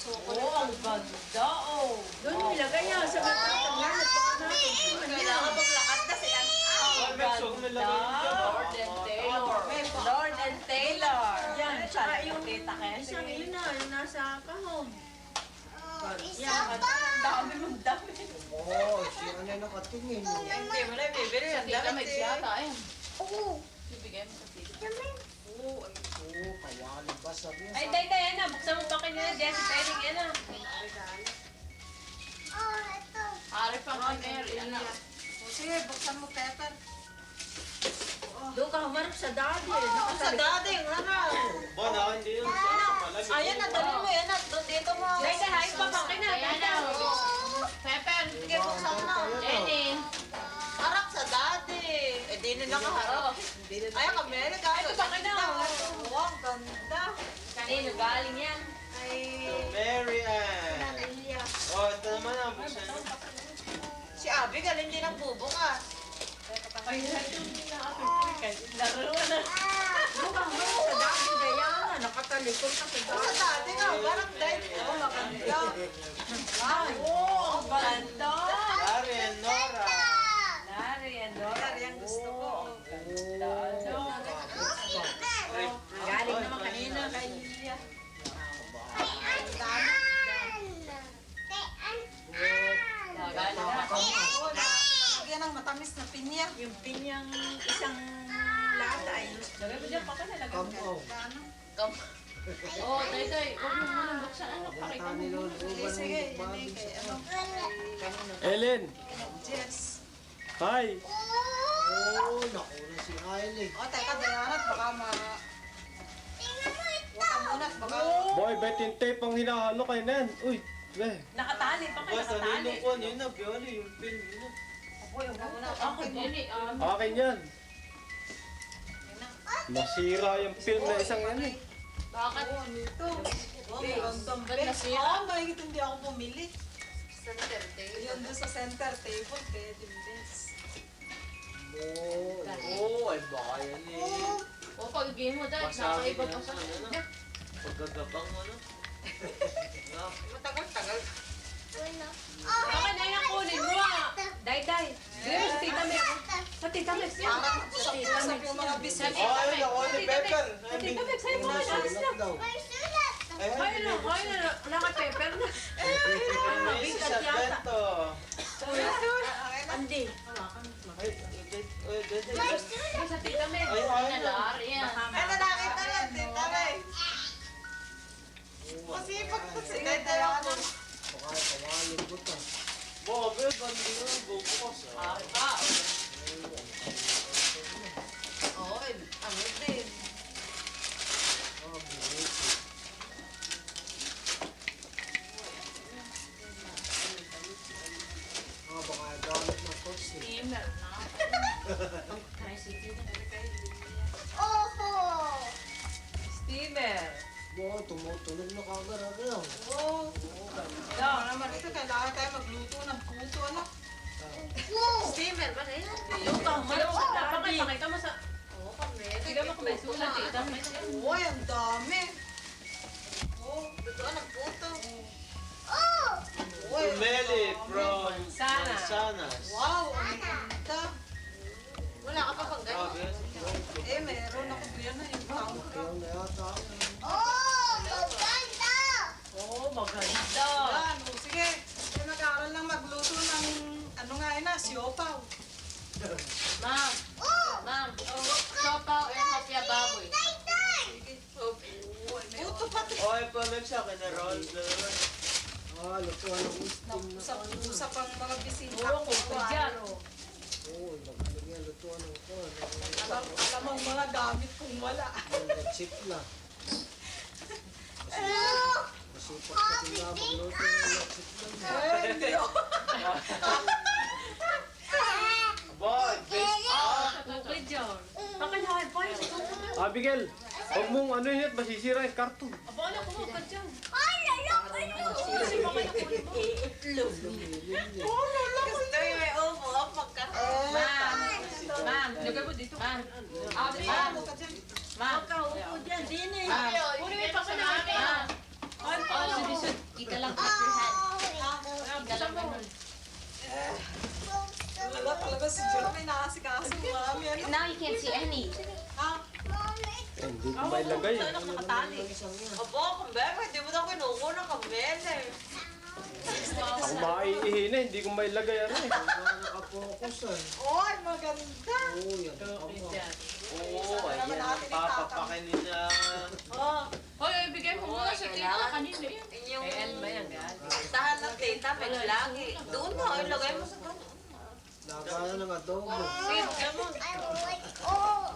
Oo, ang ganda, oh. Doon mo ilagay yan sa mga tangan at baka natin. Kailangan bang lakad na siya. Ang ganda. Lord and Taylor. Lord and Taylor. Yan, tsaka yung isang yun na, yung nasa kahon. Isa Yan, pa! ang dami mong dami. Oo, si ano nakatingin. Hindi mo na bibili Sa ang tita damit may eh. siyata, ayun. Oo, Ibigay mo sa tita. Oo, kawali ba sabi Ay, tay, na. Buksan mo pa kanina. Desi, pwedeng yan na. oh, ito. Ari pa kay Mary, anak. O sige, buksan mo Pepper. Doon ka humarap sa daddy. Oo, sa dating, ano? Bon, ako hindi yun. Malamig. Ayan na, dali mo yan. Dito mo. Tay, hay pa pa kina. Pepper. Sige, buksan mo. Jenny. Harap sa dati. Eh, di na nakaharap. Ay, ang Amerika. Ay, ito ba kayo na? Wow, ang ganda. Kanino galing yan? Ay, Mary Ann. Oh, ito naman ang buksan mo. si Abby galing din ang bubukas. Ay, ito na ako. Laro na. Doon ka humarap sa daddy. Kaya nga, nakatalikod ka sa Sa dati nga, parang dahil. Oh, maganda. Ay, oh, ang ganda. Larry and Nora. Larry and Dora. Yan ang gusto ko. Ganda. Galing naman kanina kay Lilia. Galing na. Yan ang matamis na pinya. Yung pinyang isang lata ay. Lagay mo dyan pa ka na. Lagay mo. Kamaw. Oo, tay. Huwag mo muna buksan. Ano, pakita mo. Nilon, Sige, sige. Yan eh, kay ano. Ellen! Jess. Hi! Oo, nakuna si Aileen. O, teka, Diana, baka ma... Huwag ka muna, baka... Boy, bet yung tape ang hinahalo kay Nan. Uy, be. Nakatali pa kayo, Boss, ano nakatali. yun po? Yun na, Bioli, yung pin. Yun na. Huwag ka muna. Ako, Jenny. Akin yan. Nasira yung film na isang yan eh. Bakit? Ano ito? Oh, magandang Ba't bed. nasira? Oo, bakit hindi ako bumili? Center table. Yun doon sa center table, pwede best. Ay baka yan eh. O, pag-game mo dahil, Masabi nakaiba na pa sa yan, ano? Pagkagabang mo, no? Matagal-tagal. Baka na yung kunin mo ah. Day. Girls, tita Meg. Sa tita Meg. Parang usap-usap yung mga bisita. Oh, ayun ako ni Pepper. Sa tita Meg, sa'yo mo na. Alis na. daw. Kaya na. Wala ka pepper na. Ay, mabigat Sa yata. bento. Andi. Ay, Sa tita Meg. Ay, ayun na. Ano nakita lang, tita May? Masipag to si Tita May. Baka kawalin ko to. Bobe, bandi na. Bubukas ah. Oo, ano din. Buhit. Baka gamit ng coach eh. Steamer na. Steamer. Bo, tumutunog na kagad lang. Oo. Daw naman ito, kailangan tayo magluto ng puto, ano? Steamer ba na yan? Yung kamay. Bakit pakita mo sa... Oo, kami. Sige mo kung may sulat, tita Meg. Uy, ang dami. Oo, lutuan ng puto. Uy, ang Meli dami. from Sana. Mansanas. Wow, ang ganda. Wala ka pa pang Grabe. Eh, meron ako diyan na yung counter. Kaya na yata. Oo, maganda. Yan, o, sige. Sige, nag-aaral lang magluto ng, ano nga yun na, siopaw. Ma'am. Sopaw and hopya baboy. Puto pati. Oy, pamig sa akin na roll. Lutuan ng usting na. Usap-usap ang mga bisita. Oo, kung pa dyan. Oo, naglagyan lutuan ng ko. Alam mo ang mga gamit kung wala. Chip na. Masipag ka sila magluto ng chip lang. Eh, hindi ako. Boy, best. Tukay dyan. Bakit high five? Abigail, huwag mong ano yun, masisira yung karton. Aba, anak ko ka dyan. Kasi baka nakunin mo. Gusto yung may upo, magkaroon. Ma'am, lagay mo dito. Ma'am. Ano ka dyan? Ma'am. Kaupo dyan, dini. Kunin mo yung pako na akin. Oh, sudisod. Kita lang clap your hand. Kita lang ganun. Wala talaga si Jerome, nakasikaso. Marami ano. Now you can't see any. Ha? Hindi ko mailagay. Nakatali. Abo, kumbebe, hindi mo daw kinukuha ng kamele. Ang maiihi na, hindi ko mailagay ano eh. Nakapokus eh. Oy, maganda. Oo, yan. Oo, ayan ang papapakinin niya. Oh, Hoy, ibigay mo muna sa tita. Kanina yan. yung ba yan, tahan ng tita, may lagi. Doon na, ilagay mo sa ganun. Lagayan ng adobo.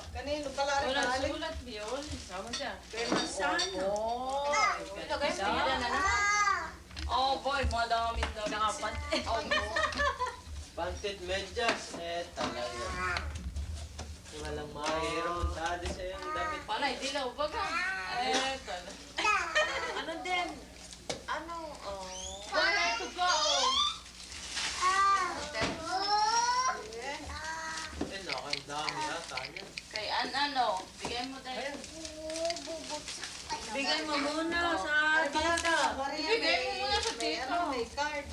Kanino pala rin Wala galing? sulat, Biol. Sama siya. Oh, Ilagay mo yan, ano? Oh boy, madami daw. Nakapan. Oh, Pantit medyas. Talaga. Walang mahirap dati sa iyong damit. pala, hindi lang. Baga. Tala. ano din? Ano? Oh. Boy, I have to go. Ang dami yata niya. Kay ano? Bigay mo dahil. Bigay mo muna sa tita. Ibigay mo muna sa tita. May card.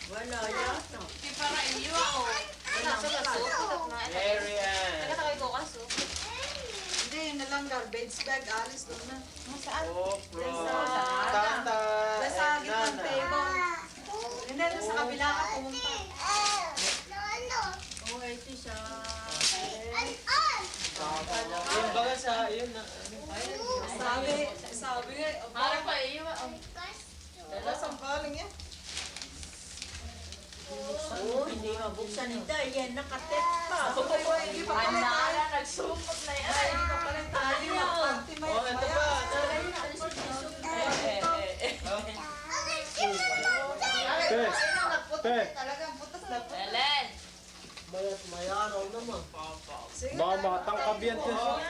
Wala yata. Di para iyo ako. Wala sa laso. Arian. Hindi, yun na lang garbage bag. Alis doon na. Oh, bro. Sa- Tata. Sa and gitnang Nana. table. Hindi, doon sa kabila ka pumunta. Yung baga sa, yun na. Sabi nga, Para pa iyo. wala sa galing yan. Hindi mabuksan nito. Yan, nakatip pa. Hindi pa pala tayo. Nagsupot na yan. Hindi pa pala tayo. Party may Oh, ito ba? Pe, pe, Talagang putas na putas. Ellen. Mayat mayaraw naman. Sige baka na, matangkab yan. Oh,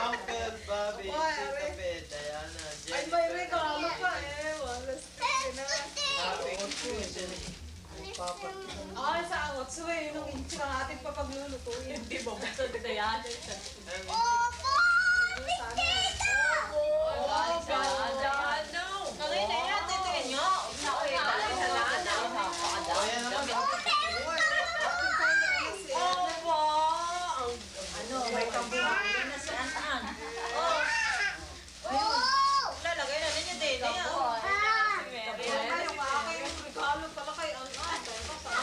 Uncle Bobby, Oy, Tita Ari. Beth, Diana. papat. Ay, sa Watsue, yun ang intro natin pa paglulutuin. Hindi ba gusto nila yan? Opo! Potato! Kanina yan, titingin nyo. Opo! Ano, may kabuhayan na saan? Lalagay na ninyo din. Ay, yung aking regalo pala kay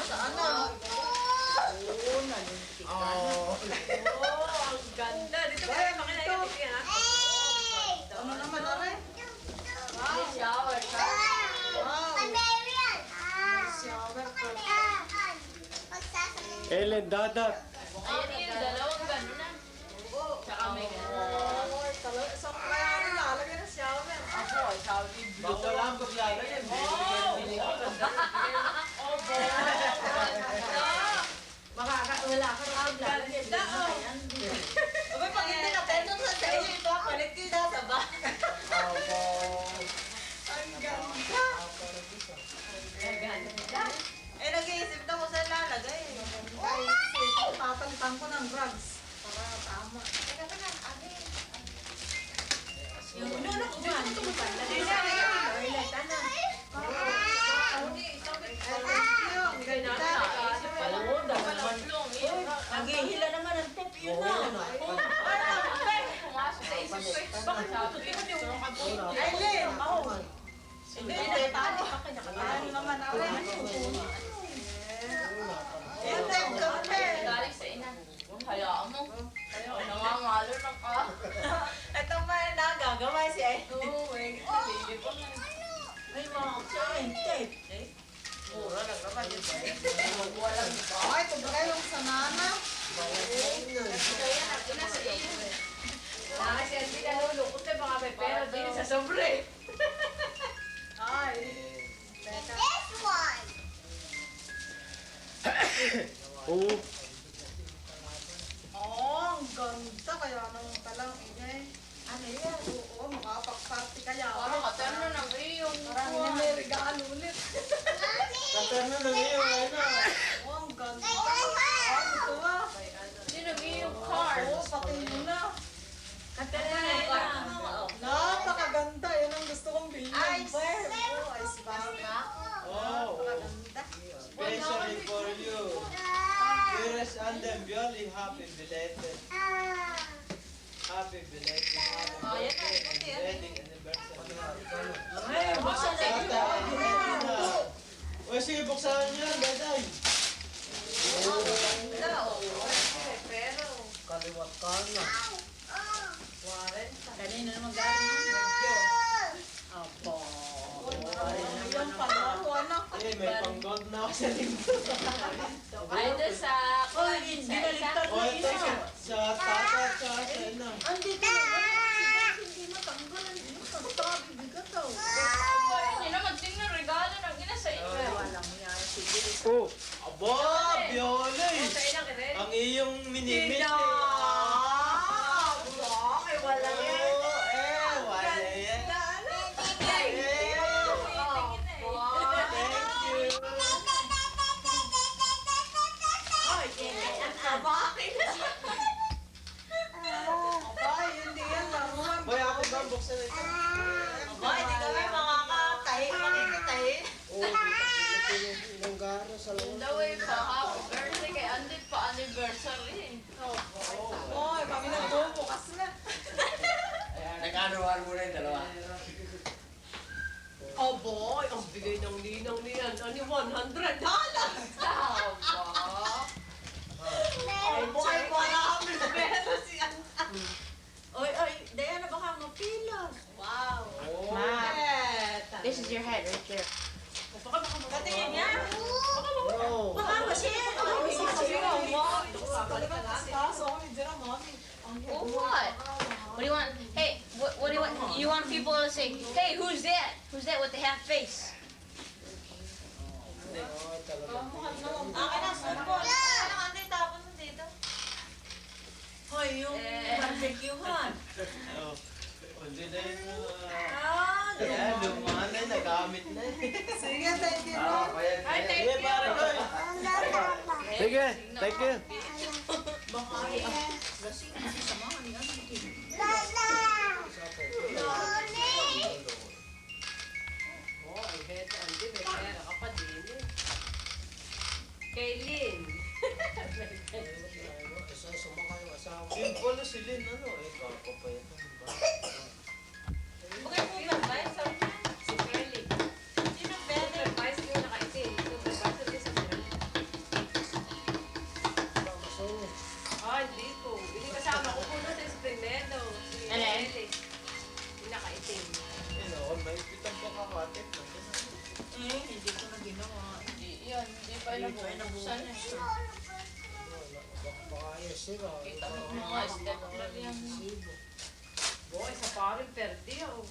Saan na? Oo, nalintik ka na. Ang ganda. Dito ba kayo makinagigil ha? Ano naman, Are? Shower. Barbarian! Shower ko. Ellen, dadat. Ayan yung dalawang gano'n na. Tsaka may gano'n. Ay, talaga. Saan kaya rin lalagay ng shower? Ako, sabi Bawal lang paglalagay yan. Wala ka rin lalagyan. Abay, pag hindi na tayo sa inyo, ito ang palit ko na sa ba? Ang ganda. Eh, nag-iisip na ko saan lalagay. Papalitan ko ng drugs. Para tama. Yung ulo ko dyan. Ang ganda. Oo, dalawang long. Naghihila naman ang tip yun na. Pumasok sa isip ko. Bakit sabi ko yung Aileen! Hindi, nagtali pa kayo. Ano naman ako? Yan tayo kape. galing sa ina. Hayaan mo. Nangangalo na ka. Itong may nagagaway si Aileen. Oo, may nalilipang. May mga kasayin tip. Mura lang naman yun. Ay, ito ba kayo sa nana? Kaya ina sa iyo. Kasi hindi ka lulukot na baka may pera din sa sobre. Ay. Teka. This one! Oo. Oh, ang ganda. Kaya nang talang ingay. Ano yan? Oo, makapag-party kaya. Parang katerno ng iyong Parang may regalo ulit. Katerno na ngayon, ano? Oh, ang ganda. Ay, ito ah. Hindi ng iyong car. Oo, pati mo na. Katerina na yan. Napakaganda. Yan ang gusto kong bilhin. Ice Oh, ice bag. Oh, Napakaganda. especially for you. Dearest Andem, Bioli, happy belated. Happy belated. Oh, yan na. Ikuti. Wedding anniversary. Ay, buksan na yun. Tata, ready na. O, sige, buksan niyo yan, daday. Ganda. Oh, pero. Kaliwat ka na. Kanina naman galing. Opo. Yung palaro, anak. Eh, may pang-gold na ako sa linggo. Ay, doon sa... Uy, binaliktad O, na ito isa. sa tata at sa ina. Andito na. Hindi matanggal. Hindi matanggal. Bigat daw. Hindi na magtingnan regalo ng ina sa iyo. Walang yan. Sige. Oo. Aba, Bioli! Sa inang rin. Ang iyong minimit eh. Ay, wala yan. Oo, eh, wala yan. Ay, Thank you. Abay, hindi yan laruan. Boy, ako ba buksan ito? Abay, hindi kami makakatahi. Makikitahi. Ilang garo sa loob. Daway pa, happy birthday kay Andy pa anniversary. Oy, kami nagbubukas na. Nag-anuhan muna yung dalawa. Oh boy, ang bigay ng ninang niyan. Ano, $100? Oh boy, $100 yan. Oy, oy. Diana, baka mapila. Wow. Oh. This is your head right there. Katingin niya. No. Baka masyan. Oh, what? What do you want? Hey, what do you want? You want people to say, hey, who's that? Who's that with the half face? Akin na, sumpon. Ano, ante, tapon mo dito. Hoy, yung barbecuehan. Oh. Hindi na yun. Ah, Ayan, lumahan na, nagamit gamit na eh. Sige, thank you. Ay, thank Sige, you. pare ko. Sige, thank you. Baka ay, lasing kasi sa mga niya. Oh, ay beto, Andy, may pera ka pa din eh. Kaylin. Isa sumakay yung asawa. Yun pala si Lynn, ano eh. Baka pa yun. Okay, supervise sa si Shirley. Sino pwede? Supervise yung nakaitin. Supervise din sa Shirley. Masolo. Ah, hindi po. Hindi kasama ko puno sa Spring Meadow. Si Shirley. Yung nakaitin. Yun o, may pitang pakakatit. Hindi ko na ginawa. Hindi pa nabuksan eh. Baka ayos sila. Kita mo mga step na yan. Boy, sa parin perdi oh.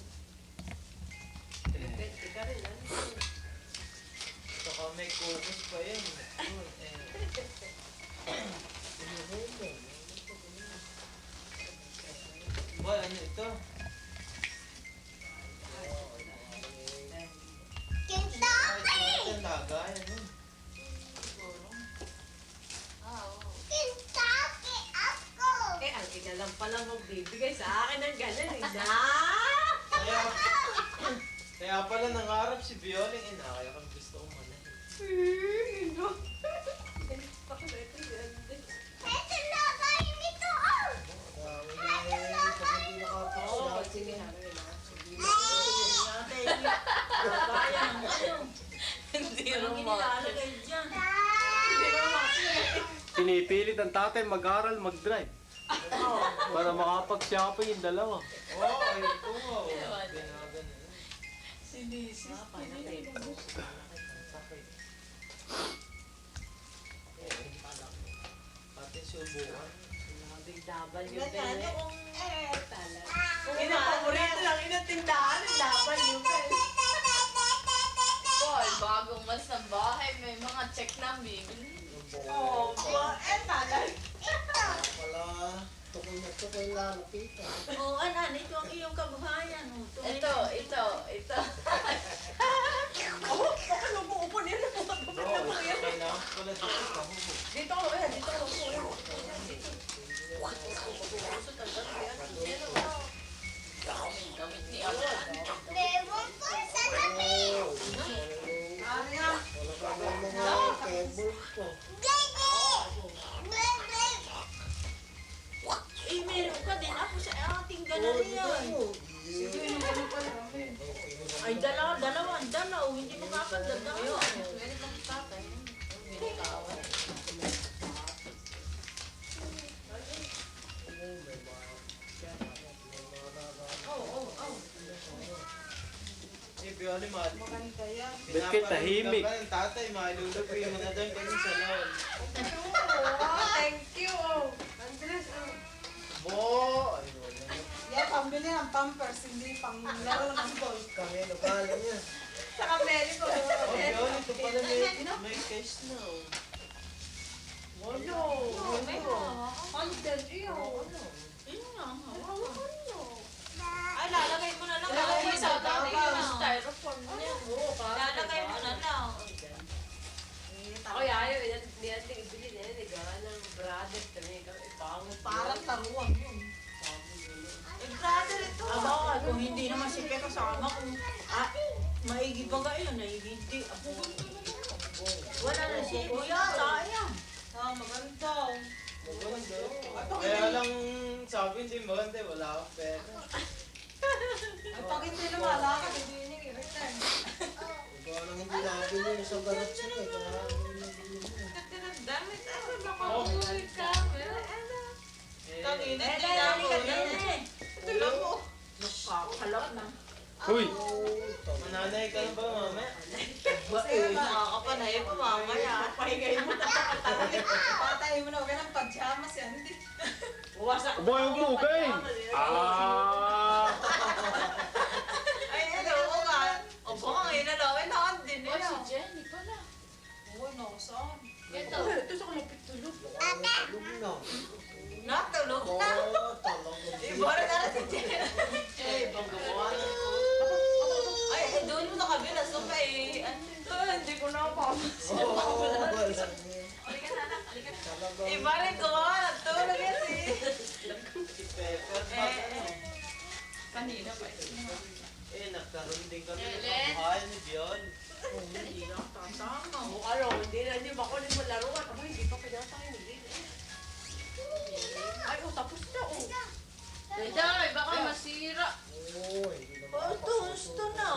Perdi ka rin, ano? Saka may kukos pa yun. Boy, ano ito? Kentucky! Ito lagay, ano? Kentucky ako! Eh, ang ina lang pala magbibigay sa akin ng ganun eh. Na! Kaya pala nangarap si Violing ina, kaya kung gusto ko manahin. Ito na kayo nito, oh! Pag hindi nakapos Oo, siya. sige na. Sige na. Kaya ng ano. Hindi Anong inilalagay dyan? Pinipilit ang tatay mag-aral, mag-drive. Para makapag-shopping yung dalawa. Oo, ay ito nga. Binagan na. Sinisis. Ating subukan. Double yung Ganyan pele. yung Kung ina-paborito lang inatindahan, double yung pele. Boy, bagong mas ng bahay, may mga check na bibili. Oh, talaga. Wala. Tukoy lang. Nakita. Oo, anan, ito ang iyong kabuhayan. Ito. Baka lumuupo nila mo. Oo, kailangan pala dito pahubo. Dito ako, dito ako. Gamit ni Ama. Lemon ko sa tabi! Ano yan? Wala pa ba mga cable ko. Baby! Baby! Eh, meron ka din ako sa ating Oh, galerya. Sige, Ay, dalaw. Hindi makakadalawa. Pwede bang tatay? Binitawan. Si Violing, mahal. Maganda yan. Ba't kayo tahimik? Pinapanood ka ba ng tatay, malulupi mo na doon kasi sa laon. Thank you. Andres, Bo! Ay, wala na. Yan, pambili ng pampers, hindi pang laro ng ball. Kami, lokal niya. saka Meli ko. Oh, Violing, ito pala may case na. Oh. Walo. May content iyo. Yun nga, ay, lalagay mo na lang. Lalagay mo sa tatay tatay mo. Styrofoam niya. Oo, Lalagay mo na lang. Ako yayo, hindi natin ibili niya. Nagawa ng brother kami. Ipangit. Parang taruan yun. Eh, brother, ito. Aba, kung hindi naman si Pe kasama, kung maigi ba ka yun, ay hindi. Wala na si Kuya, sayang. Maganda. Kaya lang sabi hindi maganda, wala akong pera. Ay, pag hindi lumalakad, hindi yun yung return. Ikaw lang hindi nabili yung sa barat siya. Kaya nabili mo. Damit ako, makabuhay ka. Kanina, Eh, hindi na ako yan eh. Ito lang po. Nakakalap na. Uy! Mananay ka na ba, mama? Ba, nakakapanay pa mamaya. Pahingay mo na patatalin. Patay mo na, huwag ka ng pajamas yan. Hindi. Wasak. Boy, huwag mo hugayin! Ay, hello, oo nga. O baka ngayon na lang, ay nakandin Oh, nila. si Jenny pala. Oo, nakasaan. Ito. Ito sa kalapit tulog. Tulog na. Natulog Oo, na. talaga. Iba rin na si Jen. Eh, pang gumawa ng Ay, doon mo na kabila. So, Oo, wala na. Halika na, anak. Halika na. Talagang... Iba rin kumawa. Nagtulog yan eh. Kanina pa. Nagkaroon din kami ng Ellen? kabuhayan ni Dion. Hindi lang tatama. Hindi ba ko rin mo laruan? Aba, hindi pa pinatay ni Lili. Ay, tapos na, Day, baka masira. Oo, hindi naman Gusto na.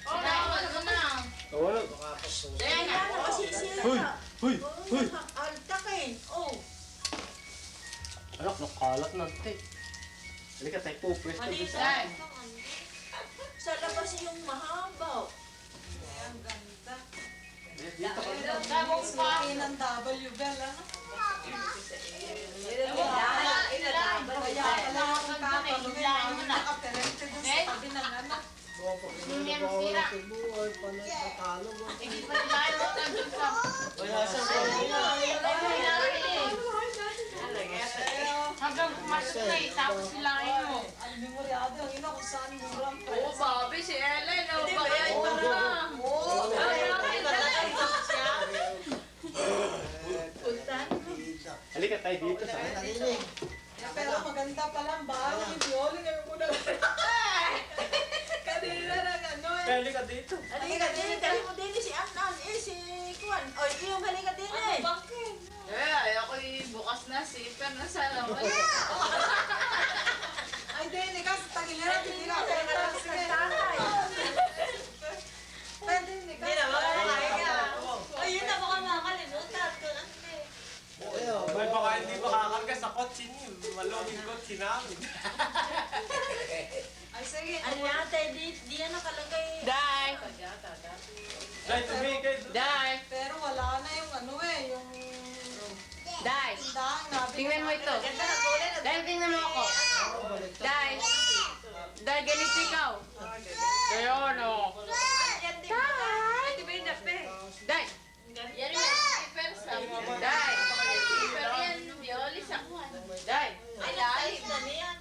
Sinawal mo na. Wala. makakasusunod. Day, Kaya na masisira. Hoy! Hoy! Hoy! Altakin. Oh. Anak, nakalat na ito eh. Halika tayo po, pwesto Mali doon sa sa... Sa labas yung mahaba. Ang ganda. Dito ka na. Dabong pa. ng W bell, ano? Kaya pala yung Kaya nakaperente dun sa tabi ng ano. Hindi yan masira. Buhay, panay, Tagalog. Hindi pa nila ito nandun sa... Wala sa kanila. Hanggang pumasok na eh, tapos silain mo. Ang memoryado, ang ina kung saan murang Oo, babi, si Ellen. Oo, Hindi, babi. kaya Oo, parang- na. Oo, Ay, ay, ay. Halika tayo dito sa... Kanina eh. Pero maganda pa lang, bahay ni Violi ngayon ko na. Kanina na ano eh. Halika dito. Halika din, dali mo din si Anan, si Kuan. O, ito yung halika din eh. Bakit? Ako'y bukas na, siper na sa laman. Ay, din, ikaw, tagiliran, hindi na. Sige, tatay. Pwede, ikaw. Hindi na, makakaya. Ay, yun na, baka makakalimutan ko. May baka hindi makakarga sa kotse niyo. Malungin kotse namin. Ay, sige. Ano yata, di yan nakalagay. Day! Dahil tumigay. Day! Pero wala na yung ano eh, yung Day! tindahan nabi. Tingnan mo ito. Day, tingnan mo ako. Day! Day, ganito ikaw. Day, ano? Day! Yan yung siper sa... Day! Siper yan, Violi sa kuhan. Day! Ay, lalim na niyan.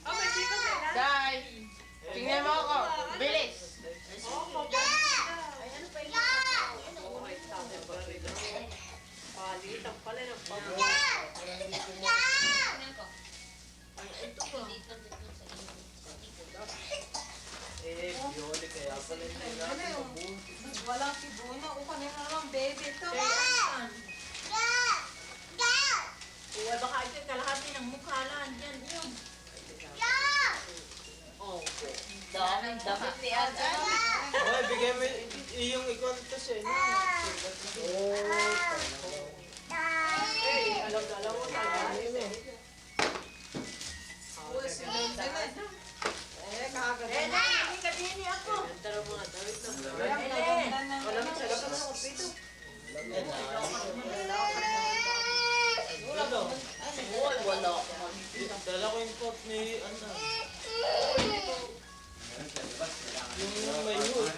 Oh, may sipas na lang. Day! Tingnan mo ako. Bilis! Ay, ano pa yung Palitan pala ng Bioli, kaya pala hindi natin mabuhay. walang kibuno. O, kanina naman, baby. Ito, Uy, baka ito yung kalahati ng mukha lang. Yan, yun. Daming damit ni Ate. Hoy, bigay mo yung ikwento sa inyo. alam mo tayo. Uy, si Benjamin. Kaganda. Hindi ka din ako. Tara mga damit na. Wala mo Sarap na ng pito. Wala. Dala ko yung coat ni ano. Yung may hood.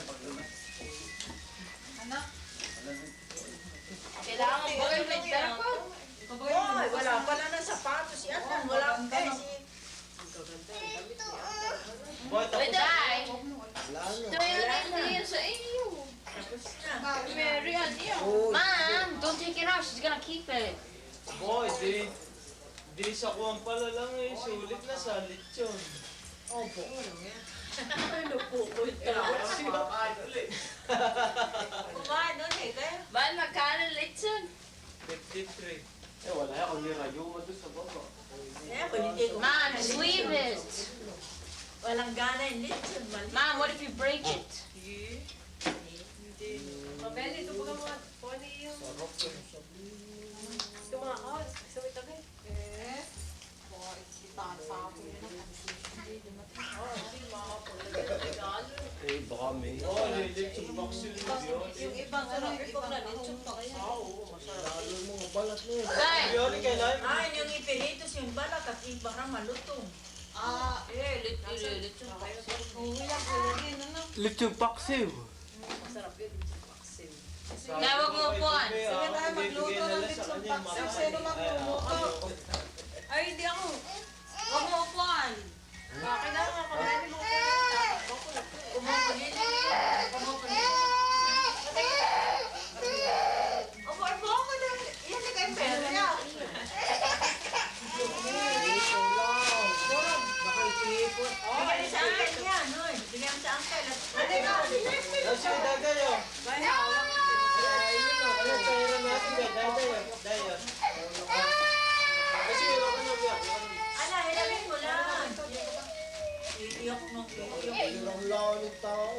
Anak. Kailangan ba kayo may dala ko? Uy, wala pala ng sapatos yan. Wala akong si... Boy, Wait, tapos Day! Wala na. Ito yung hindi yan sa inyo. Mary, ano yun? Oo. Ma'am, don't take it out. She's gonna keep it. boy, di sa kuwang pala lang eh. Sulit na sa lechon. Kumain doon eh. Kaya Ba't magkano lechon? 53. Eh, wala yan. Kung nirayo mo doon sa baba. kung hindi ko. Ma'am, just leave it. Walang gana yung lechon. Mali. Ma'am, what if you break it? Mabeli, ito mga mga pony yung... Sarap yung sabi. Ito mga kawas. Sa may tabi. Eh. Boy, tatapo yun ang Eh, baka may... Oh, lechon box yun ni Bioli. yung ibang ano, yung ibang na lechon pa kaya. Lalo mga balat na yun. Day! Bioli, kailangan. Ah, yung ipiritos yung balak at ibang malutong. Ah, Lechon pa yun. uwi lang kayo rin, ano? Lechong paksiw. Masarap yun. Maxim. Day, wag mo upuan. Sige tayo magluto ng lechon paksiw. Sino magluluto? Ay, hindi ako. Huwag mo upuan. Bakit na nga? Pagkani mo ko. Kumupagin. Kumupagin. Siya, dadayo. Ano, pera natin ba? Dadayo. Kasi meron ka na ba? Ala, hilawin mo lang. Iiyak mo. Ilang laon ng tao.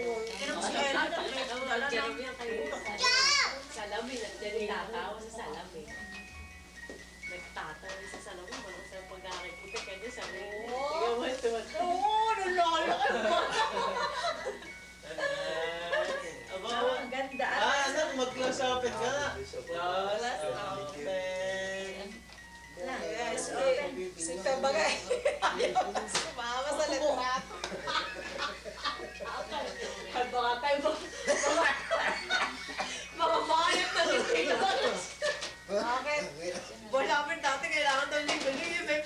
Salamin, nandiyan yung tatawa sa salamin. Nagtatawa sa salamin, walang sa pagkakikita kanya sa rin. Tingnan mo ito. Oo, nalala ka naman. Aba, Ang ganda. anak, mag-class open ka na. Class open. Yes, open. Sita bagay. Sumama sa litrato. Baka tayo mga mayat na rin. Bakit? Wala mo dati kailangan daw ligo-ligo. May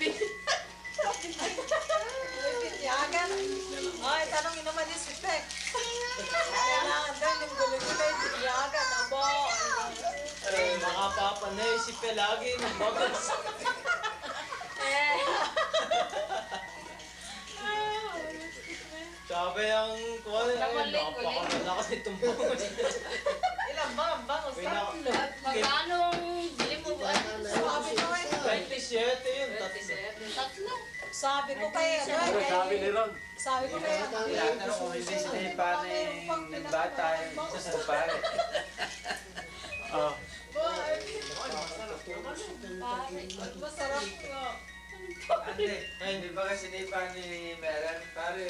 pinyagan. Ay, tanongin naman yung si Pek. Kailangan daw ligo-ligo na yung pinyagan. Abo. Ay, makapapanay si Pelagi ng bagas. Sabi ang kuwan, napakalakas itong bagas. Ilang ba? Ang bangus. Magkano bili mo ba? Sabi ko eh. 27 yun, tatlo. Tatlo. Sabi ko kay Ano sabi ni Ron? Sabi ko kay Tinatanong kung hindi sinipa ng bata yung pare. Ah, masarap nga. Ande, hindi ba kasi sinipa ni Meran? Pare.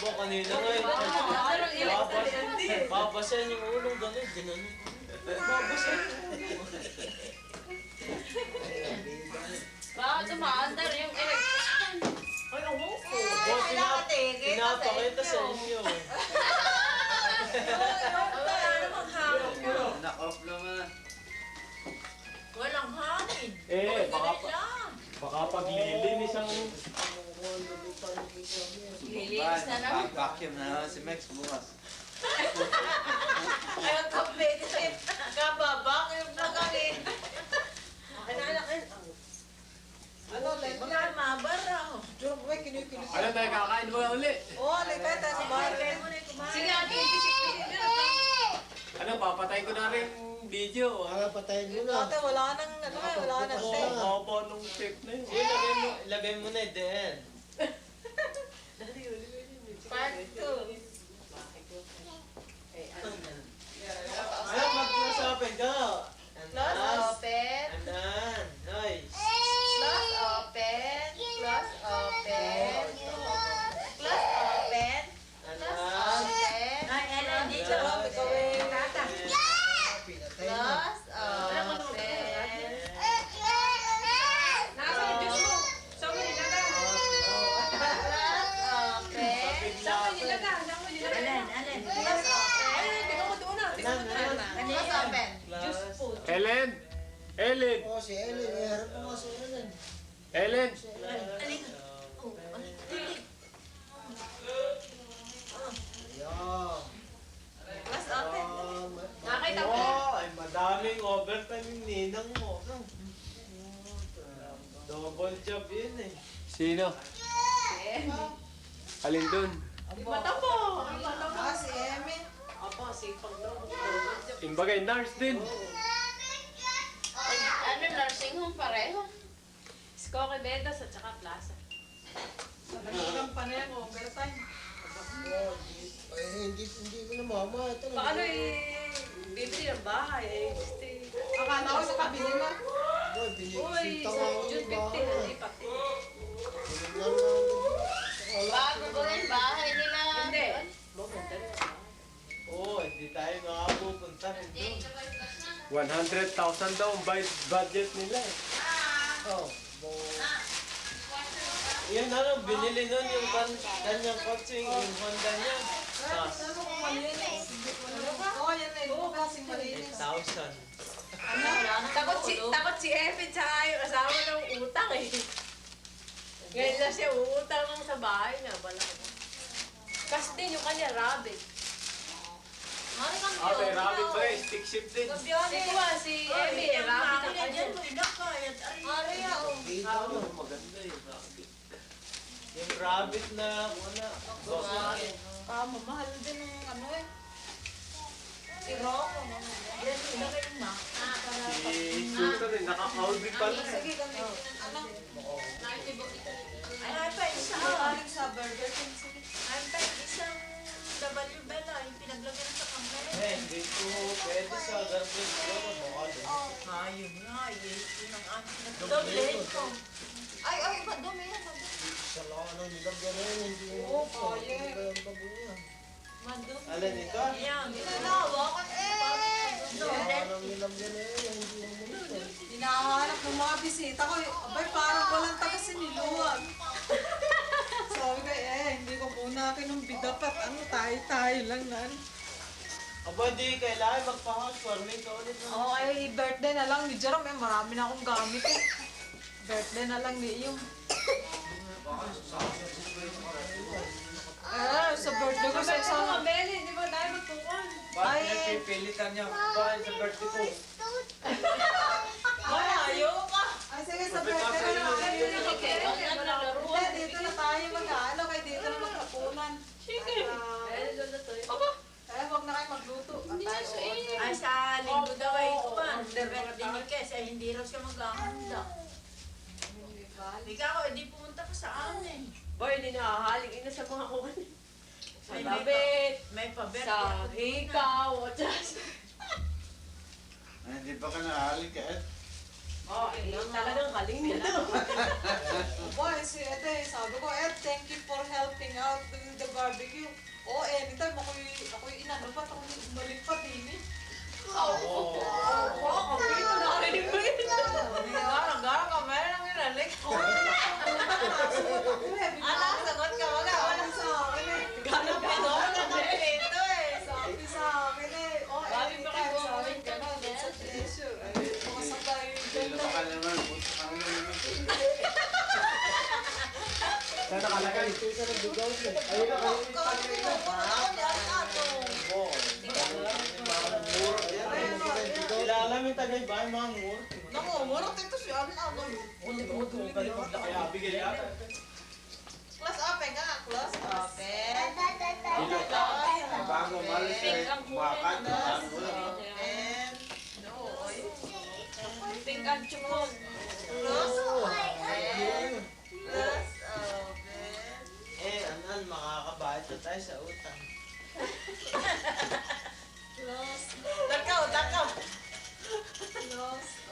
Bo, kanina nga yun. Babasahin yung ulong gano'n, gano'n. Babasahin yung ulong. Bakit umaandar yung electrician? Ay, oo. Bo, pinapakita sa inyo. Knock-off naman. Walang hangin. baka paglilinis ang... Lilinis na naman. Vacuum na naman si Max bukas. Ayaw kapit. Kababa, kayo na kami. Ano, lepla, mabara. Diyan ko, kinukilig. Ano tayo, kakain mo na uli? Oo, lepeta sa bahay. Sige, ate, pisik-pisik na. Ano, papatay ko na rin video. Para patayin mo na. Ate, wala nang, wala nang Oo, tape. haba nung tape na yun. Sige, lagay mo na yung DN. Part 2. Ayaw, mag-class open ka. Close open. Andan. Nice. Close open. Close open. Close open. Andan. Open. Ay, Ella, dito. Ikaw eh. Tata. Close open. Nasa yung juice mo. Saan mo nilagay? Close open. Saan mo nilagay? Saan mo nilagay? Alin? Close open. Ay, tingnan mo doon na. Tingnan mo doon na. Close open. Juice po. Ellen! Ellen! Oh, si Ellen. Harap mo nga si Ellen. Ellen! Yeah. Close open. Nakita mo. Wow, ay madaming overtime yung ninang mo. Double job yun eh. Sino? Alin dun? Mata mo. Mata mo. Si Emmy. Apo, sipag daw. Imbagay, nurse din. Ano, nursing home pareho? Skoke Bedas at saka Plaza. Nagkakang pa na yan, overtime. Ay, hindi ko na mama. Ito na. Paano bibili ng bahay? Akala ko sa kabili na. Boy, Uy, binisita sa nga ako June ng 15, bahay. hindi pati. Bago ko yung bahay nila. Hindi. Pupunta rin. Oo, hindi tayo makapupunta rin doon. 100,000 daw ang budget nila eh. Oh, yan ano, binili nun yung kanyang kotse, yung Honda niya. Tas, Oo, yan na yung kasing malinis. 8,000. Takot si Evan tsaka yung asawa ng utang eh. Ngayon na siya uutang lang sa bahay na. Wala ko. Kasi din yung kanya rabbit. Ate, rabbit ba eh? Stick shift din. Si Kuwa, si Evan, rabbit ang kanya. Maria, oh. Dito, maganda yung rabbit. Yung rabbit na, wala. Mahal din ng ano eh. Si Rocco. Yes, ilagay mo. Si Susan eh, nakakaudi pala eh. Sige, gamitin ng ano. Ay, pa, isa. Galing sa Burger King. Sige. Ay, pa, isang W Bella, yung pinaglagyan sa kamera. Hindi ko pwede sa garbage ko. Ayun nga, yun ang anak na doble ko. Ay, madumi yan, madumi. Sa laki ng nilagyan na yun, hindi mo. Oo, kaya. Hindi ba yung baboy niya? Madumi. Alin ito? Yan, ginanawakan Sa laki ng nilagyan na yun, hindi mo. Hinahanap ng mga bisita ko. Abay, parang walang taga siniluan. Sabi ko, hindi ko muna kinumbid. Dapat ano, tayo lang na. Aba, di kailangan magpa-housewarming ka ulit. Oo, ay birthday na lang ni Jerome. Marami na akong gamit eh. Birthday na lang ni Iyong. Sa birthday ko sa isang... Meli, di ba tayo magtukon? Bakit pinagpipilitan niya? Bakit sa birthday ko? Malayo ka! Ay, sige, sa birthday na lang. Dito na tayo mag-ano, kaya dito na magkapunan. Sige. Huwag na kayo magluto. Ay, sa linggo daw ay kuwan. Birthday ni Kes, ay hindi raw siya maghahanda. Ikaw, hindi pumunta ka sa amin. Boy, hindi nakahaling ina sa mga kuwan. Sa May babit, May pa-birthday. sa hikaw, o Hindi pa ka nahalik eh. Oh, talagang haling nila. Boy, si Ede, sabi ko, thank you for helping out with the barbecue. Anytime ako'y inano pa, ako'y umalik pa din eh. Dito nakarinig mo yun. Garang-garang ka, meron ang inalik. Sagot ka, wala sa akin eh. Ganap ka doon. Ito eh, sabi sa akin eh. Bakit ba kayo sa akin ka na, dun sa treasure. Mga sabay yung Dilo ka naman, buto ka naman. Saan nakalagay? Ayun na kayo. Ilalam yung tagay ba yung mga ngur? Nangungurot ito siya. Ano yun? Kaya bigay ata. Class open ka nga, class open. Bago malis eh, bakat. Open. Pink and chupon. Class open. Class open. Anan, makakabayad na tayo sa utang. Takaw.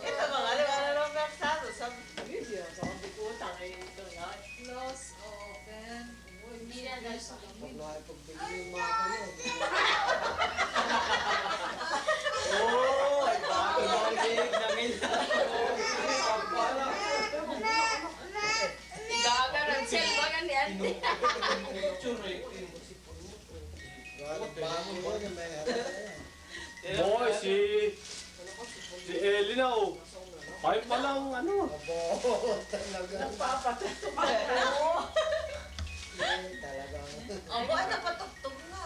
Ito mga ano mersado sa Video, sa kabikutan ay ito nga. class open. Hindi na dahil sa Pag nakipagbigay yung mga kanya. Ay bago nakikinig na Gagaran siya, bagan yan. Bago mo yung may Boy, si Elina oh. Ay palang ano. talaga. Talagang. Abo, ay napatugtog na.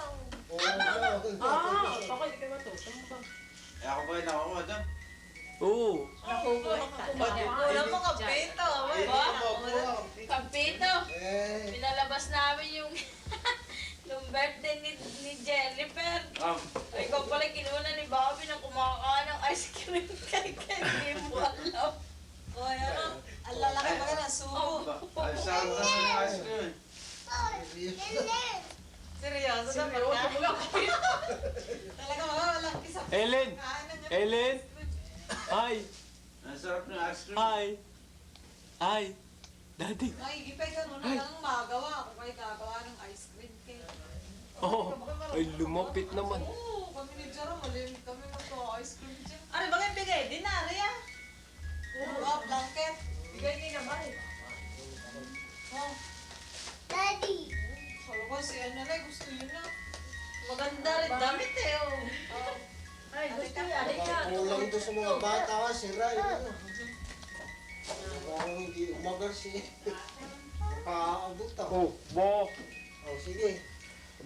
Baka hindi kayo matutong ba? Ako ba yung nakuha doon? Oo. Wala mo kapito. Kampito, pinalabas namin yung yung birthday ni Jennifer. Ay, ikaw pala kinuha ni Bobby na kumakain ng ice cream kay hindi mo alam. Ang lalaki ba ka ng subo? Ay, saan na yung ice cream? Seryoso na ba? Talaga walang kisa. Ellen! Ellen! Hi! Ang sarap ng ice cream. Hi! Hi! Daddy! Ay, ipay ka muna lang magawa. Kung kayo gagawa ng ice cream cake. Oh, ay lumapit naman. Oo, kami ni Jaro, malimit kami magka-ice cream dyan. Ano ba kayo bigay? Dinari ah? Oo, blanket. Bigay niya naman eh. Oh, Daddy. sabi ko si ano na, gusto yun na. Maganda rin damit eh, oh. Ay, gusto niya. Halika. Kulang to sa mga bata kasi, Ray. Parang hindi umagar siya. Nakaabot ako. Oh, bo! Oh, sige.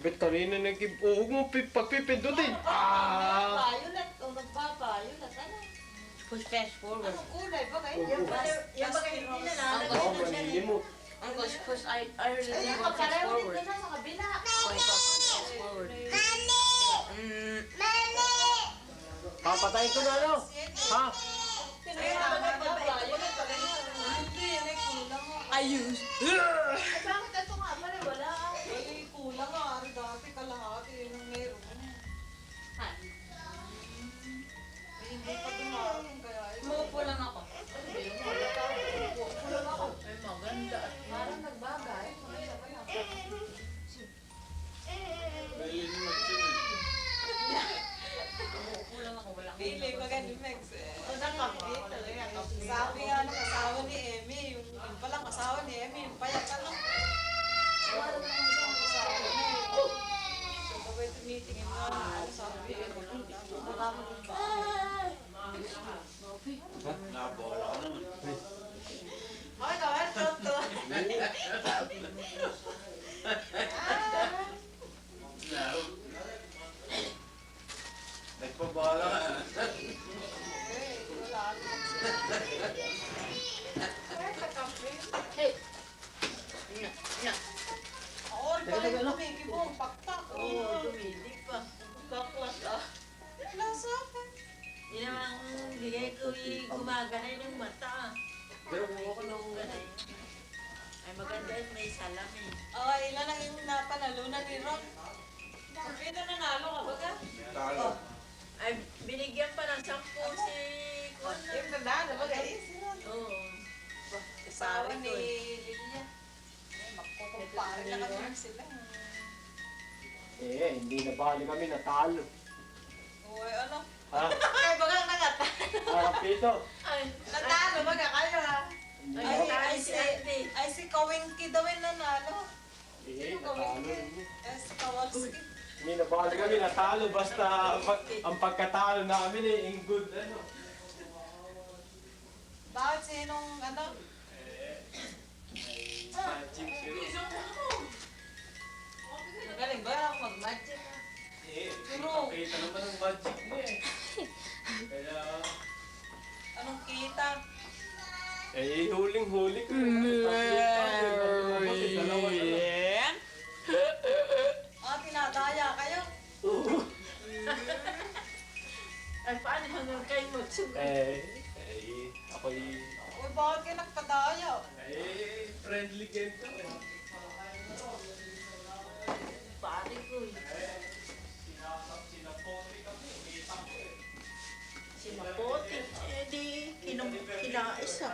Abit kanina huwag mo pagpipindutin. Violet, o nagpa-violet, ano? Push fast forward. Anong kulay ba kayo? Yung bagay hindi na Oo, manilimot. Ang Because I heard it Ayun, was pareho forward. dito na sa kabila. Forward. Papatayin ko na ano? Ha? Hindi, yan ay kulang nga. Ayun. Ay, bakit ito nga pala? Wala. Ay, kulang nga. Ari dati kalahati yun ang meron. Ay, hindi pa dumating kaya. Umupo lang ako. Umupo lang ako. Ay, maganda. Parang nagbagay. Umupo lang ako. Wala akong Pili ko ganun, Mex. O, nakapit talaga. Sabi nga ng asawa ni Emmy, yung palang asawa ni Emmy, yung payat ano. Wala naman siyang asawa niya. So, kapag tumitingin nga, sabi, baka maging Nabola ka naman. Ay, kawal, tonto. Nagpabala ka. Wala naman sila. Ay, kakape. Hey. Na. Ako, pala yung kumikibong, pakpak. Oo, tumitig pa. Baklas ah. Lasa pa. Yun naman ang bigay ko gumaganay ng mata. Pero kung ako nang Ganay. Ay maganda at may salamin. Oh, ilan ang yung napanalunan ni Ron? Sabi na nanalo ka ba ka? talo. Ay binigyan pa ng 10 si Kuan. Yung nanalo ba kayo? Si Ron. Oo. Asawa ni ko eh. Lilia. Magkukumpare na kami sila. Hindi na bali kami natalo. Uy, ano? Ha? Kaya ba nga nakatalo? Harap dito. Ay, Natalo ba ka kayo ha? ay, si Ate. Ay, si Kawinky daw yung nanalo. Natalo rin. Si Kawalski. Hindi na bali kami natalo. Basta ang pagkatalo namin in good ano. Bakit sinong ano? Magic zero. Magaling ba ako mag-magic? Nakita naman ang magic mo eh. Kaya... Anong kita? Huling-huli ko. Ah, tinadaya kayo. Ay, paano hanggang kayo magsugat? Ako'y... Uy, bakit kayo nagpadaya? Friendly game to eh. Pare ko eh. Sinapote kami. Kita ko eh. Si Mapote. Eh di, kinaisa.